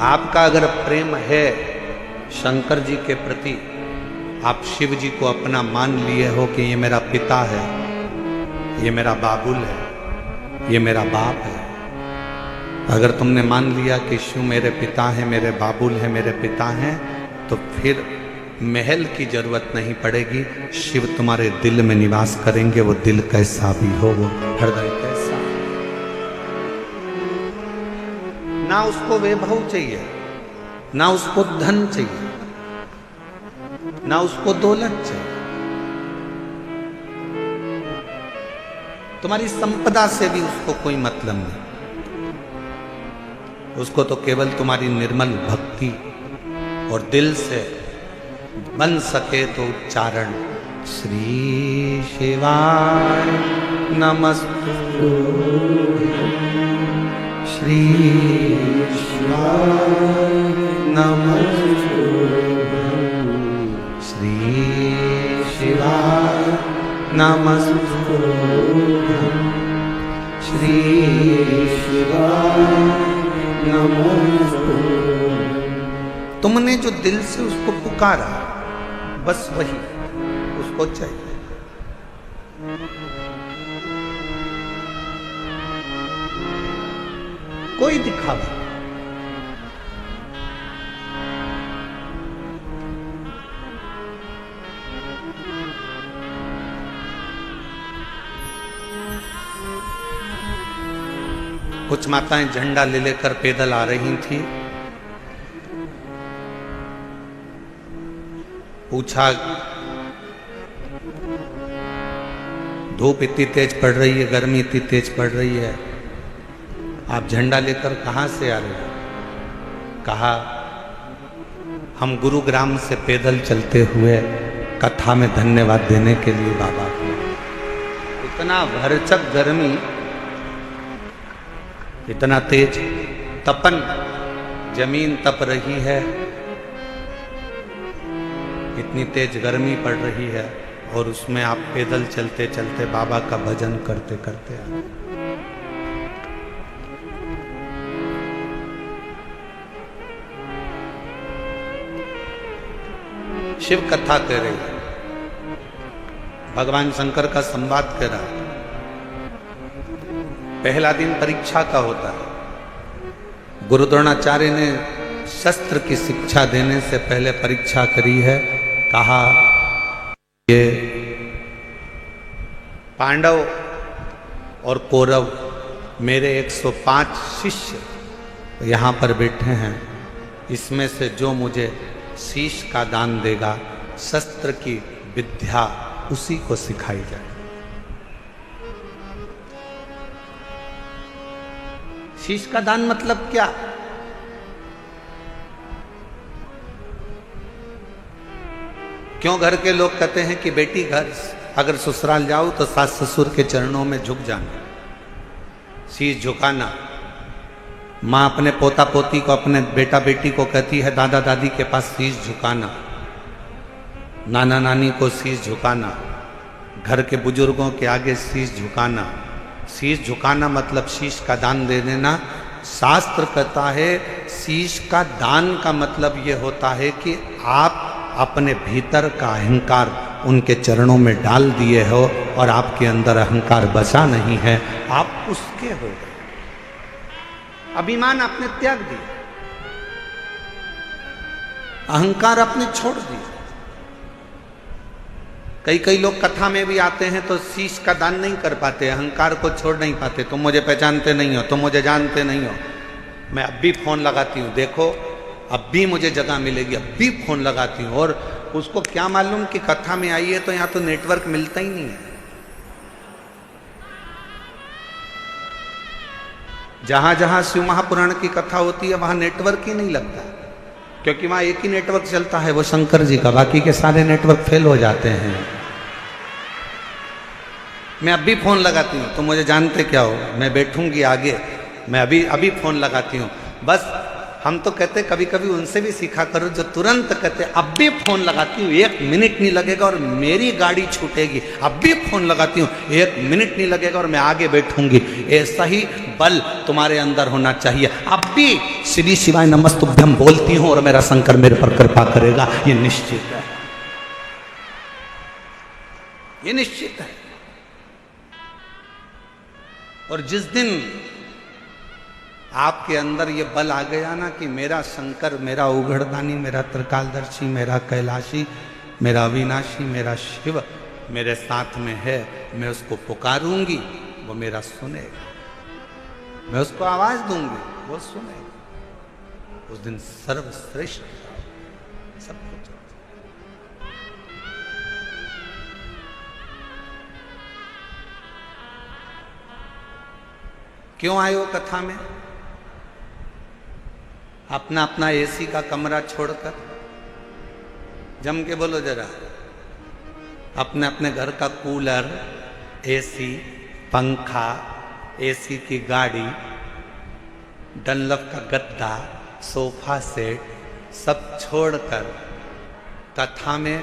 आपका अगर प्रेम है शंकर जी के प्रति, आप शिव जी को अपना मान लिए हो कि ये मेरा पिता है, ये मेरा बाबुल है, ये मेरा बाप है। अगर तुमने मान लिया कि शिव मेरे पिता है, मेरे बाबुल है, मेरे पिता हैं, तो फिर महल की जरूरत नहीं पड़ेगी। शिव तुम्हारे दिल में निवास करेंगे। वो दिल कैसा भी हो, वो हृदय कैसा, ना उसको वैभव चाहिए, ना उसको धन चाहिए, ना उसको दौलत चाहिए। तुम्हारी संपदा से भी उसको कोई मतलब नहीं। उसको तो केवल तुम्हारी निर्मल भक्ति और दिल से बन सके तो उच्चारण श्री शिवाय नमस्तु, श्री शिवाय नमस्तु, श्री शिवाय नमस्तु, श्री शिवाय नमस्तु। तुमने जो दिल से उसको पुकारा, बस वही उसको चाहिए। कोई दिखावा, कुछ माताएं झंडा ले लेकर पैदल आ रही थी। पूछा, धूप इतनी तेज पड़ रही है, गर्मी इतनी तेज पड़ रही है, आप झंडा लेकर कहां से आ रहे हो? कहा, हम गुरुग्राम से पैदल चलते हुए कथा में धन्यवाद देने के लिए बाबा को। इतना भरचक गर्मी, इतना तेज तपन, जमीन तप रही है, इतनी तेज गर्मी पड़ रही है, और उसमें आप पैदल चलते चलते बाबा का भजन करते करते आ। शिव कथा कह रही है, भगवान शंकर का संवाद कह रहा है। पहला दिन परीक्षा का होता है। गुरु द्रोणाचार्य ने शस्त्र की शिक्षा देने से पहले परीक्षा करी है। कहा, ये पांडव और कौरव मेरे 105 शिष्य यहाँ पर बैठे हैं, इसमें से जो मुझे शीश का दान देगा, शस्त्र की विद्या उसी को सिखाई जाए। शीश का दान मतलब क्या? क्यों घर के लोग कहते हैं कि बेटी घर अगर ससुराल जाओ तो सास ससुर के चरणों में झुक जाना, शीश झुकाना। माँ अपने पोता पोती को, अपने बेटा बेटी को कहती है दादा दादी के पास शीश झुकाना, नाना नानी को शीश झुकाना, घर के बुजुर्गों के आगे शीश झुकाना। शीश झुकाना मतलब शीश का दान दे देना। शास्त्र कहता है शीश का दान का मतलब ये होता है कि आप अपने भीतर का अहंकार उनके चरणों में डाल दिए हो और आपके अंदर अहंकार बचा नहीं है, आप उसके हो गए। अभिमान आपने त्याग दिया, अहंकार आपने छोड़ दिया। कई कई लोग कथा में भी आते हैं तो शीश का दान नहीं कर पाते, अहंकार को छोड़ नहीं पाते। तुम मुझे पहचानते नहीं हो, तुम मुझे जानते नहीं हो, मैं अब भी फोन लगाती हूँ, देखो अब भी मुझे जगह मिलेगी, अब भी फोन लगाती हूँ। और उसको क्या मालूम कि कथा में आई है तो यहाँ तो नेटवर्क मिलता ही नहीं है। जहां जहां शिव महापुराण की कथा होती है वहां नेटवर्क ही नहीं लगता, क्योंकि वहां एक ही नेटवर्क चलता है, वो शंकर जी का, बाकी के सारे नेटवर्क फेल हो जाते हैं। मैं अभी फोन लगाती हूँ, तुम मुझे जानते क्या हो, मैं बैठूंगी आगे, मैं अभी फोन लगाती हूँ, बस हम तो कहते कभी कभी उनसे भी सीखा करो जो तुरंत कहते अब भी फोन लगाती हूँ 1 मिनट नहीं लगेगा और मेरी गाड़ी छूटेगी, अब भी फोन लगाती हूँ 1 मिनट नहीं लगेगा और मैं आगे बैठूंगी। ऐसा ही बल तुम्हारे अंदर होना चाहिए। अब भी श्री शिवाय नमस्तुभ्यम बोलती हूँ और मेरा शंकर मेरे पर कृपा करेगा, ये निश्चित है, ये निश्चित है। और जिस दिन आपके अंदर ये बल आ गया ना कि मेरा शंकर, मेरा उघड़दानी, मेरा त्रिकालदर्शी, मेरा कैलाशी, मेरा अविनाशी, मेरा शिव मेरे साथ में है, मैं उसको पुकारूंगी वो मेरा सुनेगा, मैं उसको आवाज दूंगी वो सुनेगा। उस दिन सर्वश्रेष्ठ सब कुछ। क्यों आए हो कथा में? अपना अपना एसी का कमरा छोड़कर, जम के बोलो जरा, अपने अपने घर का कूलर, एसी, पंखा, एसी की गाड़ी, डनलप का गद्दा, सोफा सेट सब छोड़कर कथा में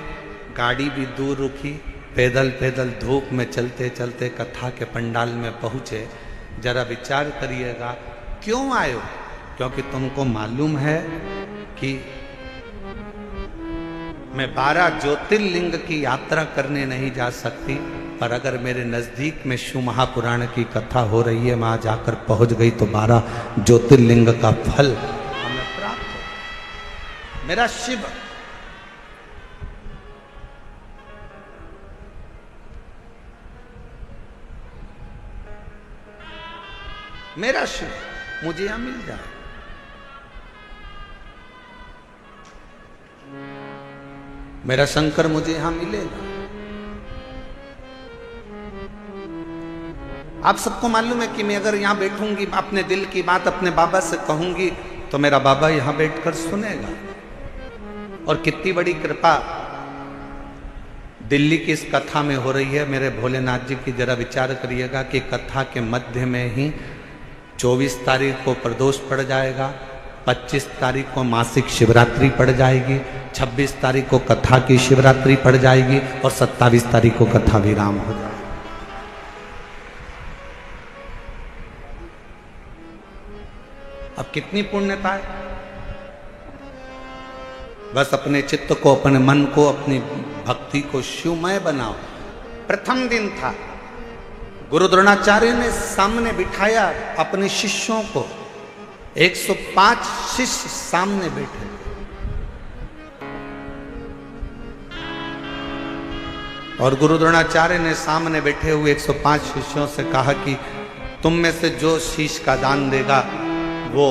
गाड़ी भी दूर रुकी, पैदल पैदल धूप में चलते चलते कथा के पंडाल में पहुंचे। जरा विचार करिएगा क्यों आए हो? क्योंकि तुमको मालूम है कि मैं 12 ज्योतिर्लिंग की यात्रा करने नहीं जा सकती, पर अगर मेरे नजदीक में शिव महापुराण की कथा हो रही है, वहां जाकर पहुंच गई तो 12 ज्योतिर्लिंग का फल हमें प्राप्त हो। मेरा शिव मेरा शिव मुझे यहां मिल जाए। मेरा शंकर मुझे यहां मिलेगा। आप सबको मालूम है कि मैं अगर यहां बैठूंगी, अपने दिल की बात अपने बाबा से कहूंगी तो मेरा बाबा यहां बैठकर सुनेगा। और कितनी बड़ी कृपा दिल्ली की इस कथा में हो रही है मेरे भोलेनाथ जी की। जरा विचार करिएगा कि कथा के मध्य में ही 24 तारीख को प्रदोष पड़ जाएगा, 25 तारीख को मासिक शिवरात्रि पड़ जाएगी, 26 तारीख को कथा की शिवरात्रि पड़ जाएगी और 27 तारीख को कथा विराम हो जाएगा। अब कितनी पुण्यता है। बस अपने चित्त को, अपने मन को, अपनी भक्ति को शिवमय बनाओ। प्रथम दिन था, गुरु द्रोणाचार्य ने सामने बिठाया अपने शिष्यों को। 105 शिष्य सामने बैठे। और गुरु द्रोणाचार्य ने सामने बैठे हुए 105 शिष्यों से कहा कि तुम में से जो शीश का दान देगा वो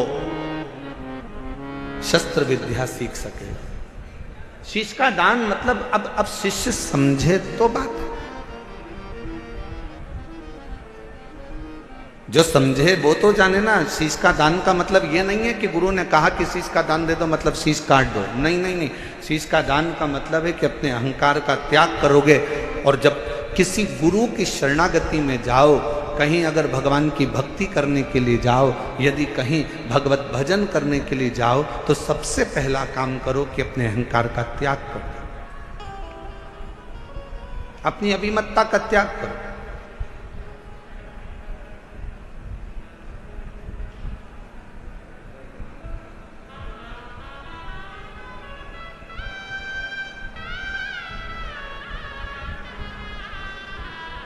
शस्त्र विद्या सीख सकेगा। शीश का दान मतलब अब शिष्य समझे तो बात। जो समझे वो तो जाने ना। शीश का दान का मतलब ये नहीं है कि गुरु ने कहा कि शीश का दान दे दो मतलब शीश काट दो। नहीं नहीं नहीं, शीश का दान का मतलब है कि अपने अहंकार का त्याग करोगे। और जब किसी गुरु की शरणागति में जाओ, कहीं अगर भगवान की भक्ति करने के लिए जाओ, यदि कहीं भगवत भजन करने के लिए जाओ, तो सबसे पहला काम करो कि अपने अहंकार का त्याग करो, अपनी अभिमतता का त्याग करो।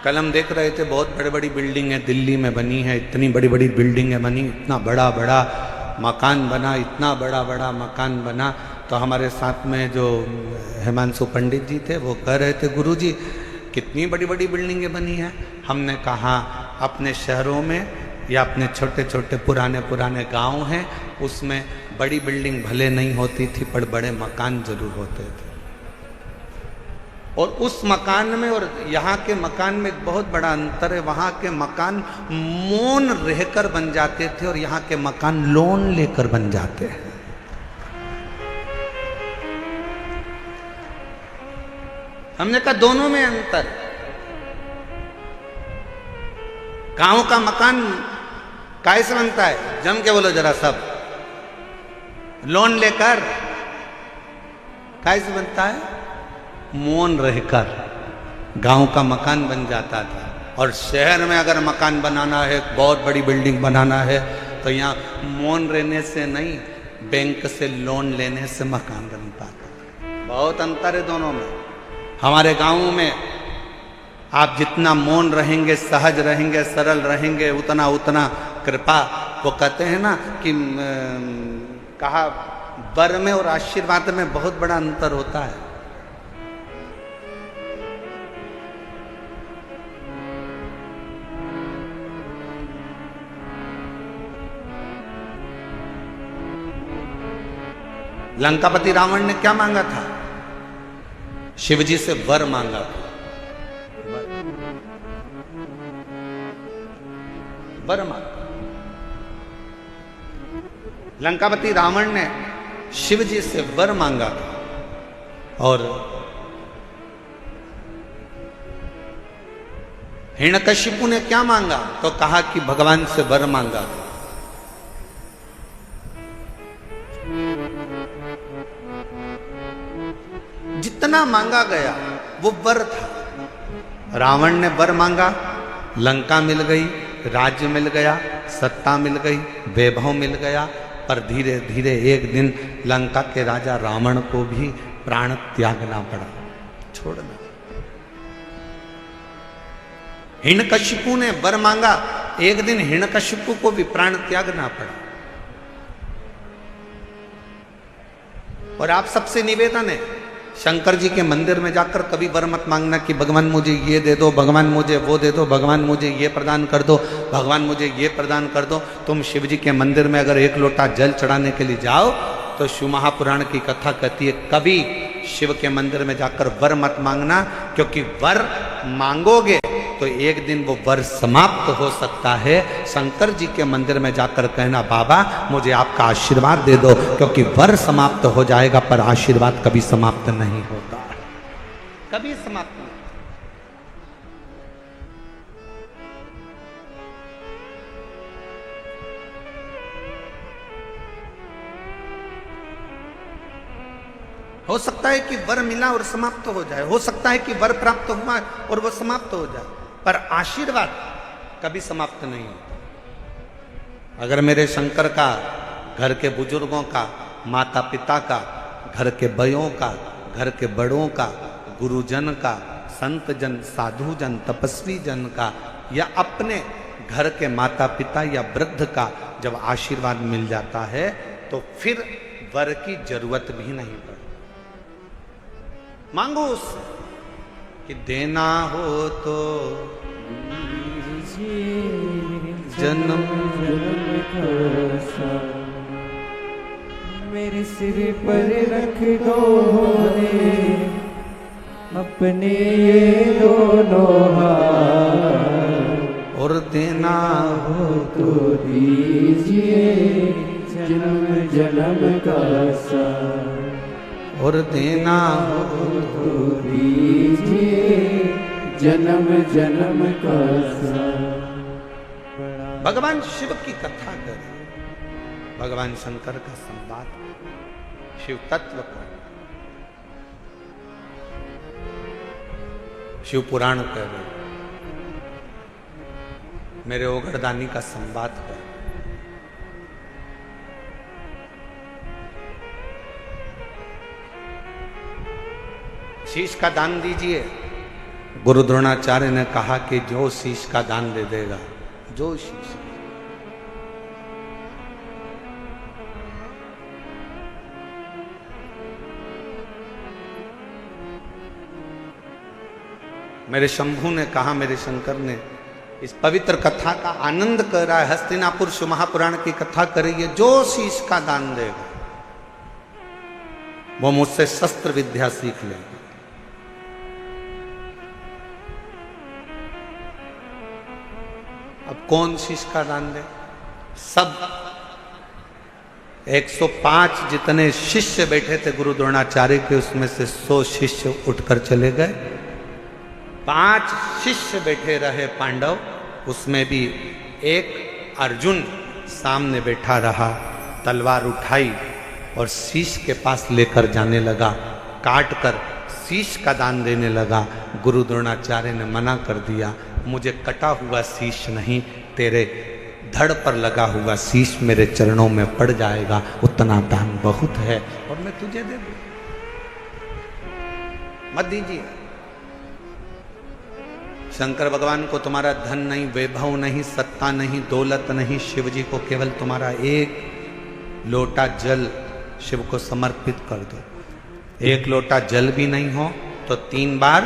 कल हम देख रहे थे बहुत बड़ी बड़ी बिल्डिंग है दिल्ली में बनी है, इतनी बड़ी बड़ी बिल्डिंग है बनी, इतना बड़ा बड़ा मकान बना, इतना बड़ा बड़ा मकान बना। तो हमारे साथ में जो हिमांशु पंडित जी थे वो कह रहे थे गुरुजी कितनी बड़ी बड़ी बिल्डिंगें बनी हैं। हमने कहा अपने शहरों में या अपने छोटे छोटे पुराने पुराने गांव हैं उसमें बड़ी बिल्डिंग भले नहीं होती थी पर बड़े मकान जरूर होते थे। और उस मकान में और यहाँ के मकान में एक बहुत बड़ा अंतर है। वहाँ के मकान मौन रहकर बन जाते थे और यहाँ के मकान लोन लेकर बन जाते हैं। हमने कहा दोनों में अंतर। गांव का मकान कैसे बनता है? जम के बोलो जरा सब। लोन लेकर कैसे बनता है? मौन रहकर गांव का मकान बन जाता था। और शहर में अगर मकान बनाना है, बहुत बड़ी बिल्डिंग बनाना है, तो यहाँ मौन रहने से नहीं, बैंक से लोन लेने से मकान बन पाता। बहुत अंतर है दोनों में। हमारे गांव में आप जितना मौन रहेंगे, सहज रहेंगे, सरल रहेंगे, उतना उतना कृपा। वो कहते हैं ना कि कहा वर में और आशीर्वाद में बहुत बड़ा अंतर होता है। लंकापति रावण ने क्या मांगा था? शिवजी से वर मांगा था। वर मांगा। लंकापति रावण ने शिवजी से वर मांगा था। और हिरण्यकशिपु ने क्या मांगा? तो कहा कि भगवान से वर मांगा था। जितना मांगा गया वो वर था। रावण ने वर मांगा, लंका मिल गई, राज्य मिल गया, सत्ता मिल गई, वैभव मिल गया। पर धीरे धीरे एक दिन लंका के राजा रावण को भी प्राण त्यागना पड़ा, छोड़ना। हिरण्यकशिपु ने वर मांगा, एक दिन हिरण्यकशिपु को भी प्राण त्यागना पड़ा। और आप सबसे निवेदन है, शंकर जी के मंदिर में जाकर कभी वर मत मांगना कि भगवान मुझे ये दे दो, भगवान मुझे वो दे दो, भगवान मुझे ये प्रदान कर दो, भगवान मुझे ये प्रदान कर दो। तुम शिव जी के मंदिर में अगर एक लोटा जल चढ़ाने के लिए जाओ तो शिव महापुराण की कथा कहती है कभी शिव के मंदिर में जाकर वर मत मांगना, क्योंकि वर मांगोगे तो एक दिन वो वर समाप्त हो सकता है। शंकर जी के मंदिर में जाकर कहना बाबा मुझे आपका आशीर्वाद दे दो, क्योंकि वर समाप्त हो जाएगा पर आशीर्वाद कभी समाप्त नहीं होता, कभी समाप्त नहीं। हो सकता है कि वर मिला और समाप्त हो जाए, हो सकता है कि वर प्राप्त हुआ और वो समाप्त हो जाए, पर आशीर्वाद कभी समाप्त नहीं होता। अगर मेरे शंकर का, घर के बुजुर्गों का, माता पिता का, घर के बयों का, घर के बड़ों का, गुरुजन का, संत जन, साधु जन, तपस्वी जन का, या अपने घर के माता पिता या वृद्ध का जब आशीर्वाद मिल जाता है तो फिर वर की जरूरत भी नहीं पड़ती। मांगो उससे कि देना हो तो जन्म मेरे सिर पर रख दो अपने ये दोनों हाथ, और देना हो तो दीजिए जन्म जन्म का साथ, और देना हो तो दीजिए जन्म जन्म का साथ। भगवान शिव की कथा करें, भगवान शंकर का संवाद, शिव तत्व का, शिव पुराण करें, मेरे ओगरदानी का संवाद करें। शीश का दान दीजिए। गुरु द्रोणाचार्य ने कहा कि जो शीश का दान दे देगा, जो शीश, मेरे शंभू ने कहा, मेरे शंकर ने इस पवित्र कथा का आनंद कर रहा है, हस्तिनापुर शिव महापुराण की कथा कर रही है, जो शीश का दान देगा वो मुझसे शस्त्र विद्या सीख लेगा। अब कौन शीश का दान दे? सब 105 जितने शिष्य बैठे थे गुरु द्रोणाचार्य के, उसमें से 100 शिष्य उठकर चले गए। 5 शिष्य बैठे रहे पांडव, उसमें भी एक अर्जुन सामने बैठा रहा, तलवार उठाई और शीश के पास लेकर जाने लगा। काट कर शीश का दान देने लगा। गुरु द्रोणाचार्य ने मना कर दिया, मुझे कटा हुआ शीश नहीं, तेरे धड़ पर लगा हुआ शीश मेरे चरणों में पड़ जाएगा, उतना दान बहुत है और मैं तुझे दे दूं, मत दीजिए। शंकर भगवान को तुम्हारा धन नहीं, वैभव नहीं, सत्ता नहीं, दौलत नहीं, शिव जी को केवल तुम्हारा एक लोटा जल शिव को समर्पित कर दो। एक लोटा जल भी नहीं हो तो 3 बार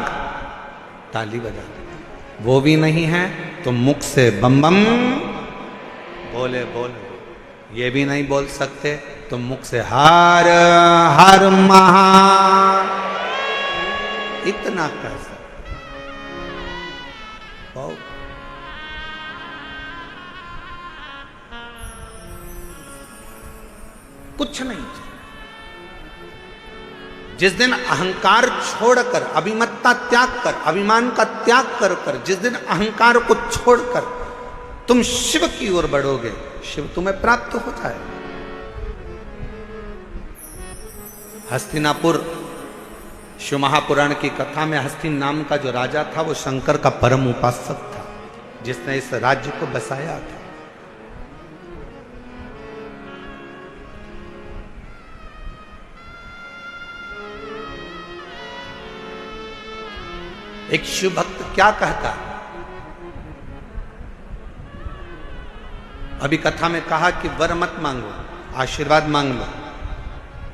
ताली बजा दो। वो भी नहीं है तो मुख से बम बम बोले बोले। ये भी नहीं बोल सकते तो मुख से हर हर महा, इतना कर सकते। बहुत कुछ नहीं चाहिए। जिस दिन अहंकार छोड़कर, अभिमत्ता त्याग कर, अभिमान का त्याग कर कर, जिस दिन अहंकार को छोड़कर तुम शिव की ओर बढ़ोगे, शिव तुम्हें प्राप्त हो जाएगा। हस्तिनापुर शिव महापुराण की कथा में हस्तिन नाम का जो राजा था वो शंकर का परम उपासक था, जिसने इस राज्य को बसाया था। एक शिव भक्त क्या कहता है, अभी कथा में कहा कि वर मत मांगो, आशीर्वाद मांग लो।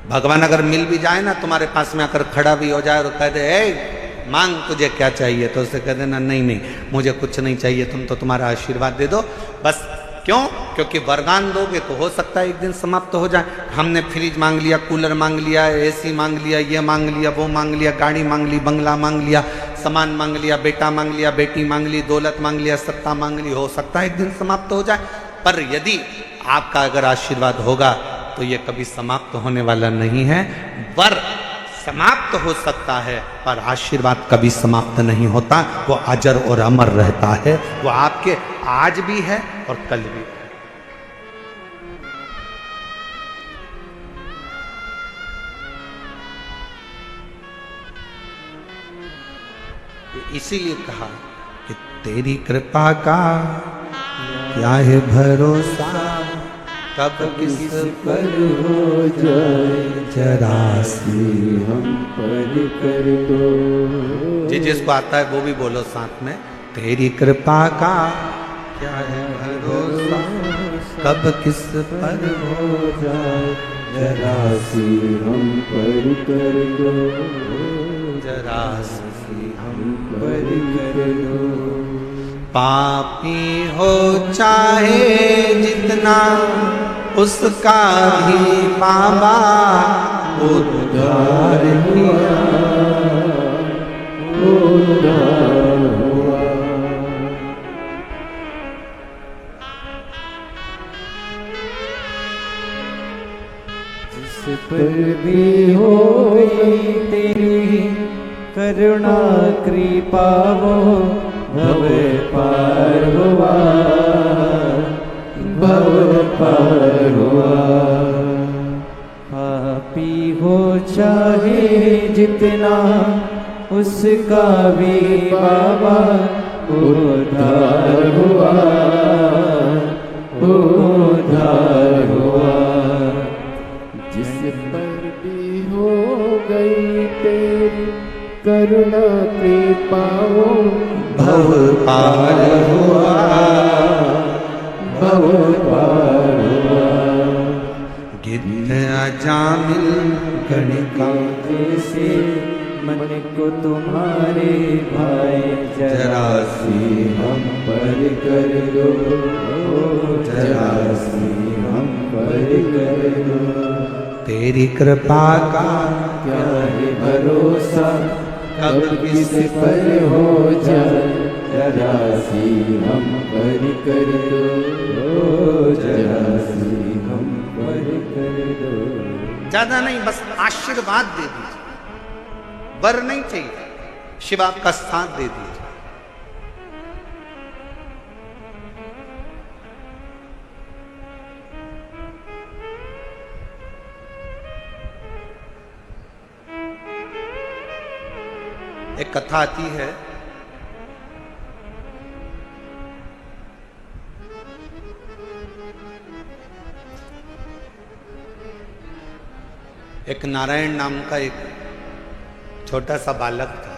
भगवान अगर मिल भी जाए ना, तुम्हारे पास में आकर खड़ा भी हो जाए और कह दे ए मांग तुझे क्या चाहिए, तो उसे कह देना नहीं नहीं मुझे कुछ नहीं चाहिए, तुम तो तुम्हारा आशीर्वाद दे दो बस। क्यों? क्योंकि वरदान दोगे तो हो सकता है एक दिन समाप्त हो जाए। हमने फ्रिज मांग लिया, कूलर मांग लिया, एसी मांग लिया, ये मांग लिया, वो मांग लिया, गाड़ी मांग ली, बंगला मांग लिया, सामान मांग लिया, बेटा मांग लिया, बेटी मांग ली, दौलत मांग लिया, सत्ता मांग ली, हो सकता है एक दिन समाप्त हो जाए। पर यदि आपका अगर आशीर्वाद होगा तो ये कभी समाप्त होने वाला नहीं है। वर समाप्त हो सकता है पर आशीर्वाद कभी समाप्त नहीं होता, वो अजर और अमर रहता है। वो आपके आज भी है और कल भी है। इसीलिए कहा कि तेरी कृपा का क्या है भरोसा, कब किस पर हो जाए जरा सी हम पर कर दो। जी जिसको आता है वो भी बोलो साथ में, तेरी कृपा का क्या है भरोसा, कब किस पर हो जाए जरा सी हम पर कर दो, जरा सी हम पर कर दो। पापी हो चाहे जितना उसका भी बाबा उद्धार किया, उद्धार हुआ। जिस पर भी होई तेरी करुणा कृपा वो भव पार हुआ, भव पार हुआ। पापी हो चाहे जितना उसका भी बाबा उद्धार हुआ, उद्धार हुआ। जिस पर भी हो गई तेरी करुणा कृपा वो भव पार हुआ, भव पार हुआ। गिद्ध अजामिल गणिका जैसे मन को तुम्हारे भाई जरा सी हम पर कर दो, जरा सी हम पर कर दो। तेरी कृपा का क्या है भरोसा, कब किस पर हो जाए जरा सी हम पर कर दो, जरा सी हम पर कर दो। ज्यादा नहीं, बस आशीर्वाद दे दीजिए, वर नहीं चाहिए, शिव आपका साथ दे दीजिए। एक कथा आती है, एक नारायण नाम का एक छोटा सा बालक था।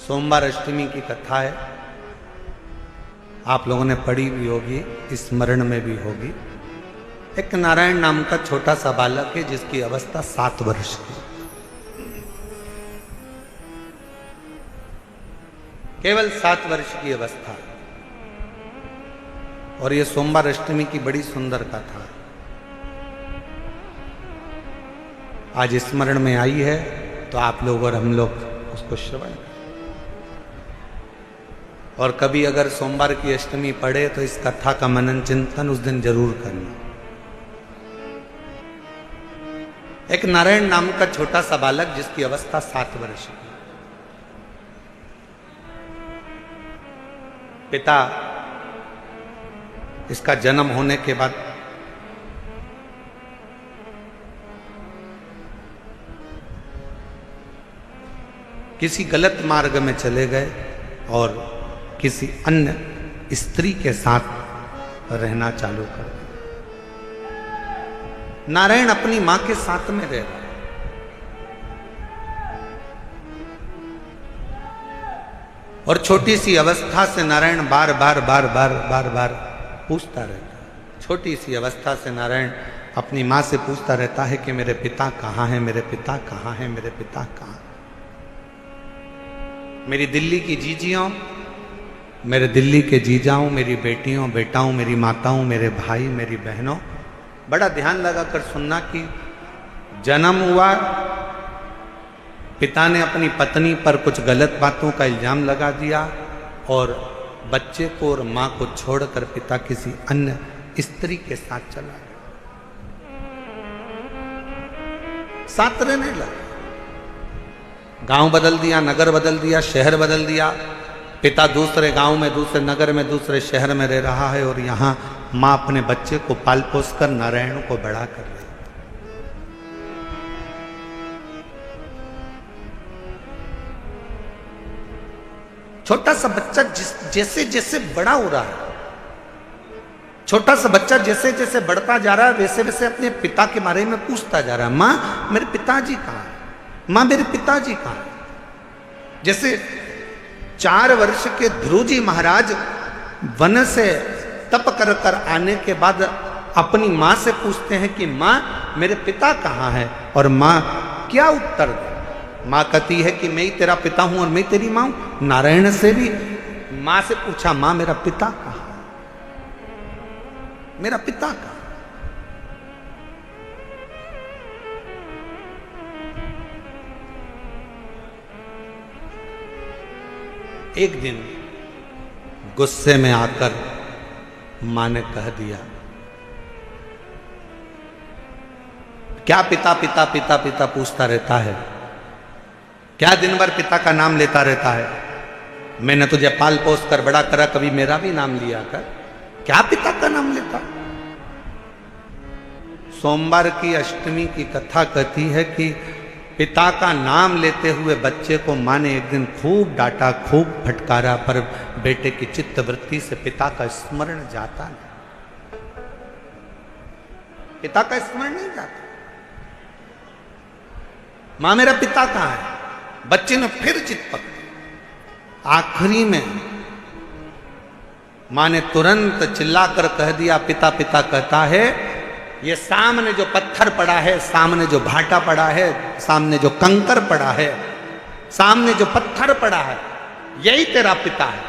सोमवार अष्टमी की कथा है, आप लोगों ने पढ़ी भी होगी, स्मरण में भी होगी। एक नारायण नाम का छोटा सा बालक है जिसकी अवस्था 7 वर्ष की, केवल 7 वर्ष की अवस्था। और ये सोमवार अष्टमी की बड़ी सुंदर कथा आज स्मरण में आई है, तो आप लोग और हम लोग उसको श्रवण करें। और कभी अगर सोमवार की अष्टमी पढ़े तो इस कथा का मनन चिंतन उस दिन जरूर करना। एक नारायण नाम का छोटा सा बालक जिसकी अवस्था 7 वर्ष की, पिता इसका जन्म होने के बाद किसी गलत मार्ग में चले गए और किसी अन्य स्त्री के साथ रहना चालू कर दिया। नारायण अपनी मां के साथ में रह रहा है और छोटी सी अवस्था से नारायण बार बार पूछता रहता है। छोटी सी अवस्था से नारायण अपनी मां से पूछता रहता है कि मेरे पिता कहाँ हैं, मेरे पिता कहाँ हैं, मेरे पिता कहाँ। मेरी दिल्ली की जीजियों, मेरे दिल्ली के जीजाओं, मेरी बेटियों बेटाओं, मेरी माताओं, मेरे भाई, मेरी बहनों, बड़ा ध्यान लगाकर सुनना कि जन्म हुआ, पिता ने अपनी पत्नी पर कुछ गलत बातों का इल्जाम लगा दिया और बच्चे को और मां को छोड़कर पिता किसी अन्य स्त्री के साथ चला गया। साथ रहने लगा, गांव बदल दिया, नगर बदल दिया, शहर बदल दिया। पिता दूसरे गांव में, दूसरे नगर में, दूसरे शहर में रह रहा है और यहां मां अपने बच्चे को पाल पोस कर नारायण को बड़ा कर रही। छोटा सा बच्चा जैसे जैसे बड़ा हो रहा है, छोटा सा बच्चा जैसे जैसे बढ़ता जा रहा है, वैसे वैसे अपने पिता के बारे में पूछता जा रहा है। मां मेरे पिताजी कहाँ है, मां मेरे पिताजी कहाँ है। जैसे 4 वर्ष के ध्रुव जी महाराज वन से तप कर कर आने के बाद अपनी मां से पूछते हैं कि मां मेरे पिता कहाँ है, और मां क्या उत्तर दे। मां कहती है कि मैं ही तेरा पिता हूं और मैं तेरी मां हूं। नारायण से भी मां से पूछा, मां मेरा पिता कहाँ है, मेरा पिता कहाँ। एक दिन गुस्से में आकर मां ने कह दिया, क्या पिता पिता पिता पिता पूछता रहता है, क्या दिन भर पिता का नाम लेता रहता है। मैंने तुझे पाल पोस कर बड़ा करा, कभी मेरा भी नाम लिया कर, क्या पिता का नाम लेता। सोमवार की अष्टमी की कथा कहती है कि पिता का नाम लेते हुए बच्चे को मां ने एक दिन खूब डांटा, खूब फटकारा, पर बेटे की चित्त वृत्ति से पिता का स्मरण जाता नहीं, पिता का स्मरण नहीं जाता। मां मेरा पिता कहाँ है। बच्चे ने फिर जिद पकड़ी। आखिरी में मां ने तुरंत चिल्लाकर कह दिया, पिता पिता कहता है, ये सामने जो पत्थर पड़ा है, सामने जो भाटा पड़ा है, सामने जो कंकर पड़ा है, सामने जो पत्थर पड़ा है, यही तेरा पिता है।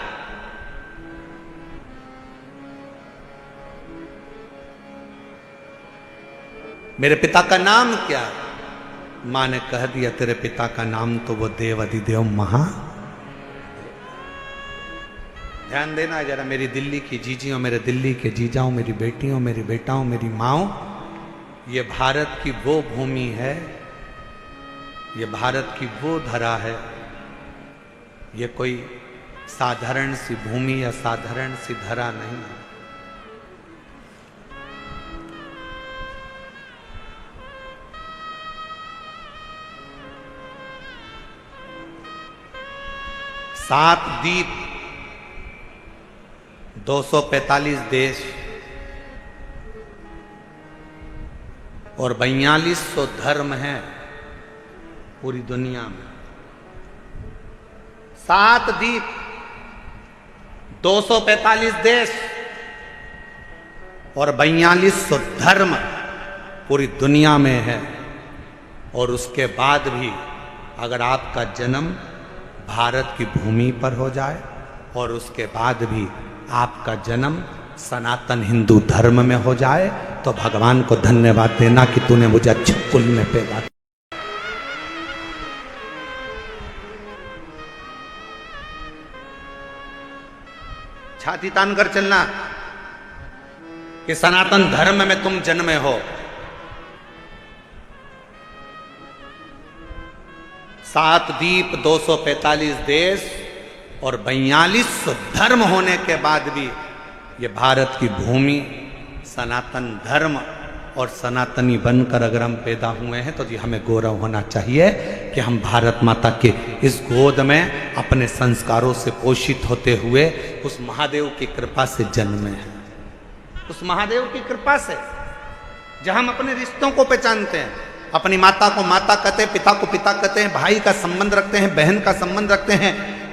मेरे पिता का नाम क्या है। मां ने कह दिया, तेरे पिता का नाम तो वो देव अधिदेव महा। ध्यान देना जरा, मेरी दिल्ली की जीजियों, मेरे दिल्ली के जीजाओं, मेरी बेटियों, मेरी बेटाओं, मेरी माओ, ये भारत की वो भूमि है, ये भारत की वो धरा है, ये कोई साधारण सी भूमि या साधारण सी धरा नहीं है। 7 द्वीप, 245 देश और 4200 धर्म हैं पूरी दुनिया में। 7 द्वीप, 245 देश और 4200 धर्म पूरी दुनिया में है। और उसके बाद भी अगर आपका जन्म भारत की भूमि पर हो जाए और उसके बाद भी आपका जन्म सनातन हिंदू धर्म में हो जाए तो भगवान को धन्यवाद देना कि तूने मुझे अच्छे कुल में पैदा किया। छाती तान कर चलना कि सनातन धर्म में तुम जन्मे हो। 7 द्वीप, 245 देश और 4200 धर्म होने के बाद भी ये भारत की भूमि सनातन धर्म और सनातनी बनकर अगर हम पैदा हुए हैं तो जी हमें गौरव होना चाहिए कि हम भारत माता के इस गोद में अपने संस्कारों से पोषित होते हुए उस महादेव की कृपा से जन्मे हैं। उस महादेव की कृपा से जहां हम अपने रिश्तों को पहचानते हैं, अपनी माता को माता कहते हैं, पिता को पिता कहते हैं, भाई का संबंध रखते हैं, बहन का संबंध रखते हैं,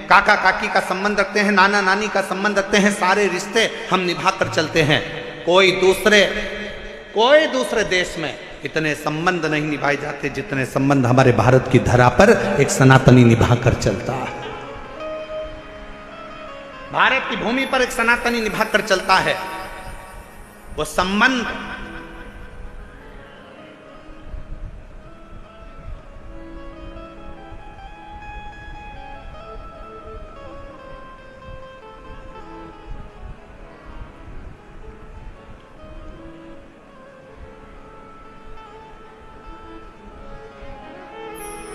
काका काकी का संबंध रखते हैं, नाना नानी का संबंध रखते हैं। सारे रिश्ते हम निभा कर चलते हैं। कोई दूसरे देश में इतने संबंध नहीं निभाए जाते जितने संबंध हमारे भारत की धरा पर एक सनातनी निभा कर चलता है। भारत की भूमि पर एक सनातनी निभा कर चलता है। वो संबंध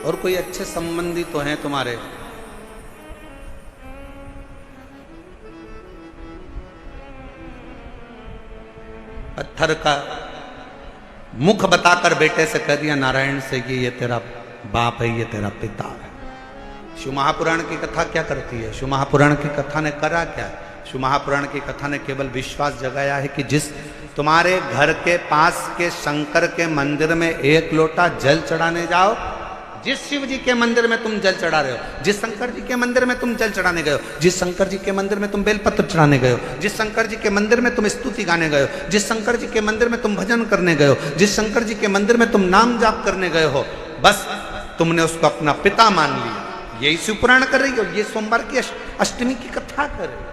और कोई अच्छे संबंधी तो हैं तुम्हारे, पत्थर का मुख बताकर बेटे से कह दिया नारायण से कि ये तेरा बाप है, ये तेरा पिता है। शिव महापुराण की कथा क्या करती है? शिव महापुराण की कथा ने करा क्या? शिव महापुराण की कथा ने केवल विश्वास जगाया है कि जिस तुम्हारे घर के पास के शंकर के मंदिर में 1 लोटा जल चढ़ाने जाओ, जिस शिव जी के मंदिर में तुम जल चढ़ा रहे हो, जिस शंकर जी के मंदिर में तुम जल चढ़ाने गए हो, जिस शंकर जी के मंदिर में तुम बेलपत्र चढ़ाने गए हो, जिस शंकर जी के मंदिर में तुम स्तुति गाने गए हो, जिस शंकर जी के मंदिर में तुम भजन करने गए हो, जिस शंकर जी के मंदिर में तुम नाम जाप करने गए हो, बस तुमने उसको अपना पिता मान लिया। यही शिव पुराण कर रही हो, ये सोमवार की अष्टमी की कथा कर रही हो।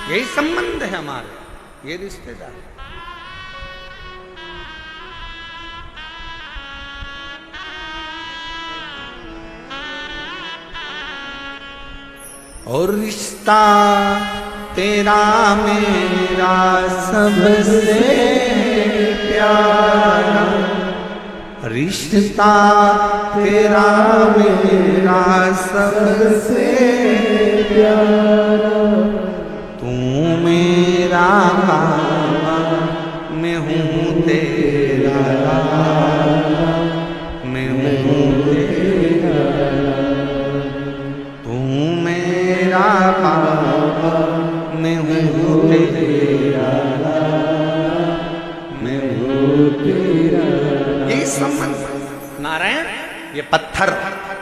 यही संबंध है हमारे, ये रिश्तेदार। और रिश्ता तेरा मेरा सबसे प्यारा, रिश्ता तेरा मेरा सबसे प्यारा, तू मेरा बाबा मैं हूँ तेरा लाला, मैं हूँ तेरा, तू मेरा बाबा मैं हूँ तेरा लाला, मैं हूँ तेरा। यही संबंध। नारायण ये पत्थर,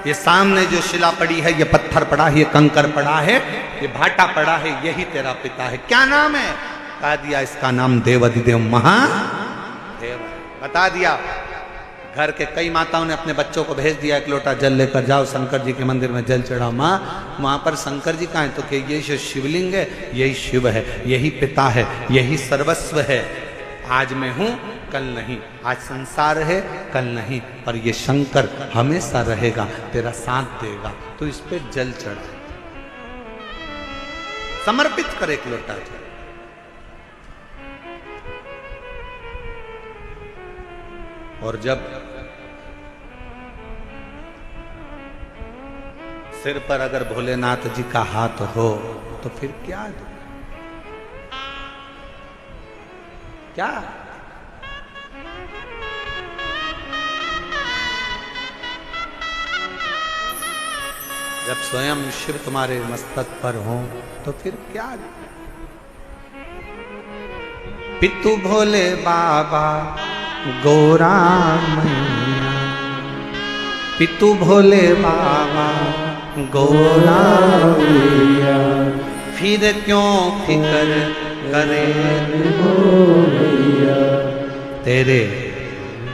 ये सामने जो शिला पड़ी है, ये पत्थर पड़ा है, ये कंकर पड़ा है, ये भाटा पड़ा है, यही तेरा पिता है। क्या नाम है? बता दिया, इसका नाम देवाधिदेव महादेव। बता दिया। घर के कई माताओं ने अपने बच्चों को भेज दिया, 1 लोटा जल लेकर जाओ शंकर जी के मंदिर में जल चढ़ाओ। माँ वहां पर शंकर जी कहाँ है? तो कि ये जो शिवलिंग है यही शिव है, यही पिता है, यही सर्वस्व है। आज मैं हूं कल नहीं, आज संसार है कल नहीं, पर ये शंकर हमेशा रहेगा, तेरा साथ देगा। तो इस पे जल चढ़ा, समर्पित कर 1 लोटा जल। और जब सिर पर अगर भोलेनाथ जी का हाथ हो तो फिर क्या दो? क्या? जब स्वयं शिव तुम्हारे मस्तक पर हो तो फिर क्या? पितु भोले बाबा गौरा मैया, पितु भोले बाबा गौरा मैया, फिर क्यों फिकर करे मैया, तेरे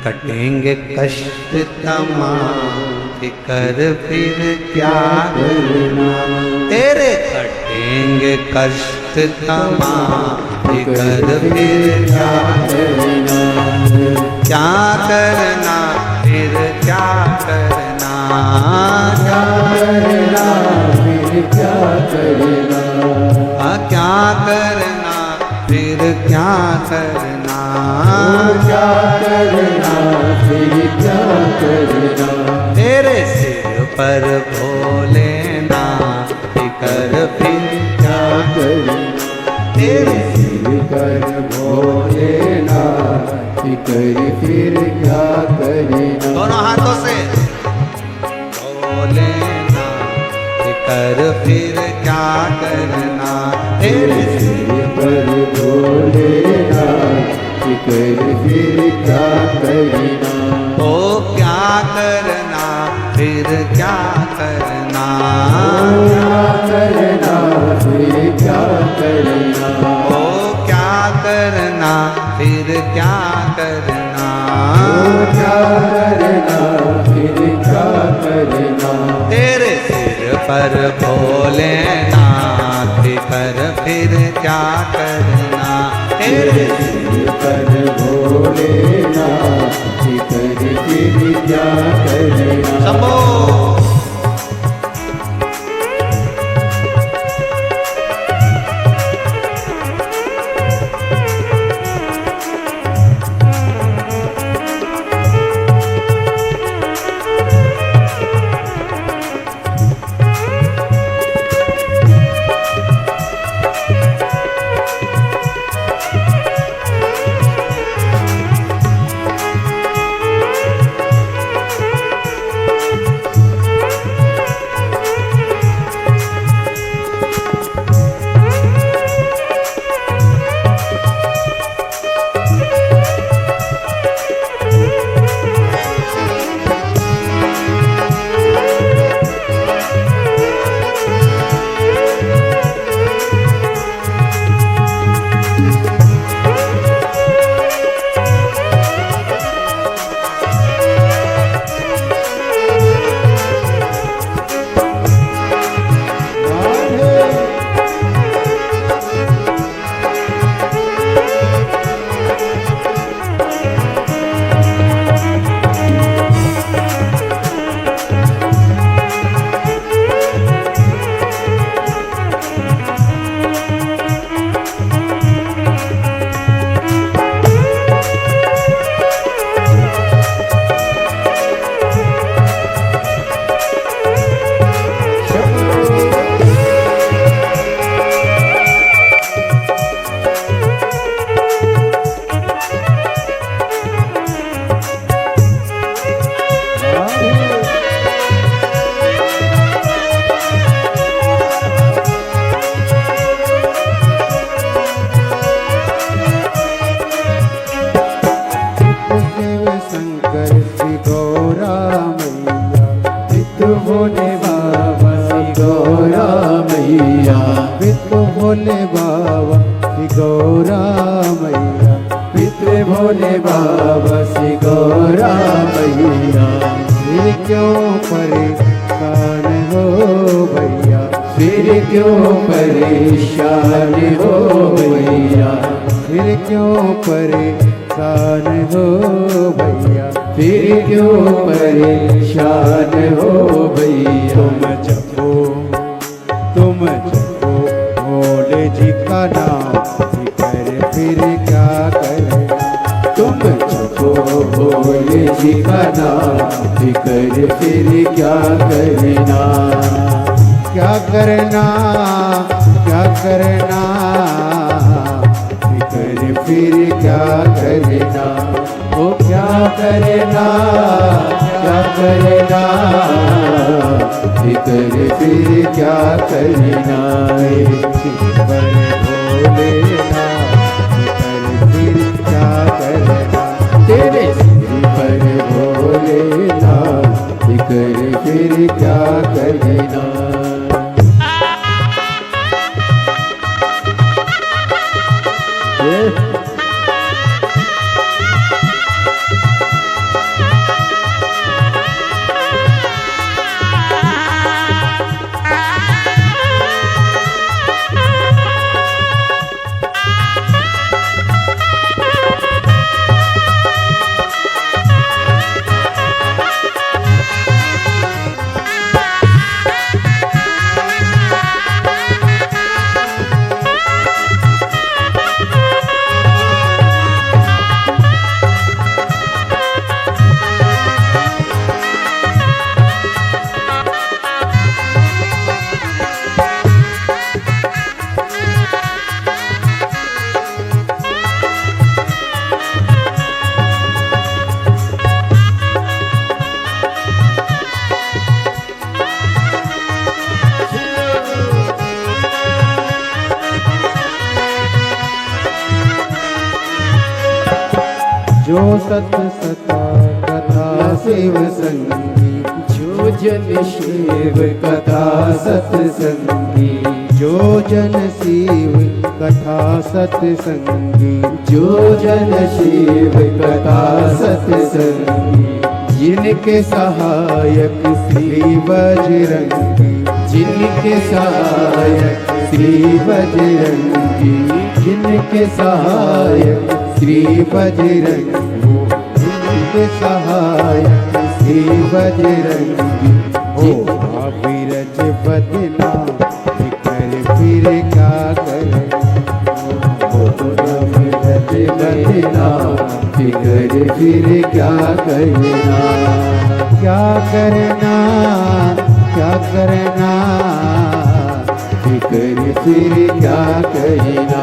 कटेंगे कष्ट तमाम, फिकर फिर क्या करना, तेरे कटेंगे कष्ट तमाम, फिकर फिर क्या करना, क्या करना फिर क्या करना, क्या करना फिर क्या करना, क्या करना फिर क्या करना, क्या करना फिर क्या करना, तेरे सिर पर भोलेनाथ, फिकर फिर क्या करना, तेरे सिर पर भोलेनाथ, फिकर फिर क्या करना, दोनों हाथों से भोलेनाथ, फिकर फिर क्या करना, तेरे सिर पर भोलेनाथ, फिकर फिर क्या करना, ओ क्या करना फिर क्या करना, क्या करना फिर क्या करना, ओ क्या करना फिर क्या करना, क्या करना फिर क्या करना, तेरे सिर पर भोलेनाथ, फिकर फिर क्या करना, तेरे सिर पर भोलेनाथ, फिकर फिर क्या करना, शंभो। भोले बाबा श्री गौरा मैया, पितृ भोले बाबा श्री गौरा मैया, फिर क्यों परेशान हो भैया, फिर क्यों परेशान हो भैया, फिर क्यों परेशान हो भैया, फिर क्यों परेशान हो भैया, तुम जपो भोले जी का नाम, फिर क्या करे, तुम जपो भोले जी का नाम, फिर क्या करना, क्या करना, क्या करना, फिर फिर क्या करना, वो क्या करना, क्या करना, फिकर फिर क्या करना, पर भोलेनाथ फिकर फिर क्या करना, तेरे सिर पर भोलेनाथ फिकर फिर क्या करना। जो सत सता कथा शिव संगी, जो जन शिव कथा सत्संगी, जो जन शिव कथा सत्संगी, जो जन शिव कथा सत्संगी, जिनके सहायक श्री बजरंगी, जिनके सहायक श्री बजरंगी, जिनके सहायक श्री बजरंगी, जिनके सहायक श्री बजरंगी, हो विरज बदना फिकर फिर क्या करना, विरज बदना फिकर फिर क्या करना, क्या करना, क्या करना, फिकर फिर क्या करना,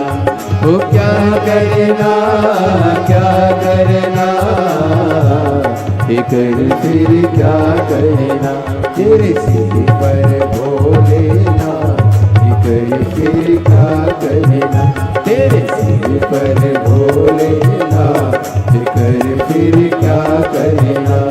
वो क्या करना, क्या करना, फिकर फिर क्या करना, तेरे सिर पर भोलेनाथ फिकर फिर क्या करना, तेरे सिर पर भोलेनाथ फिकर फिर क्या करना।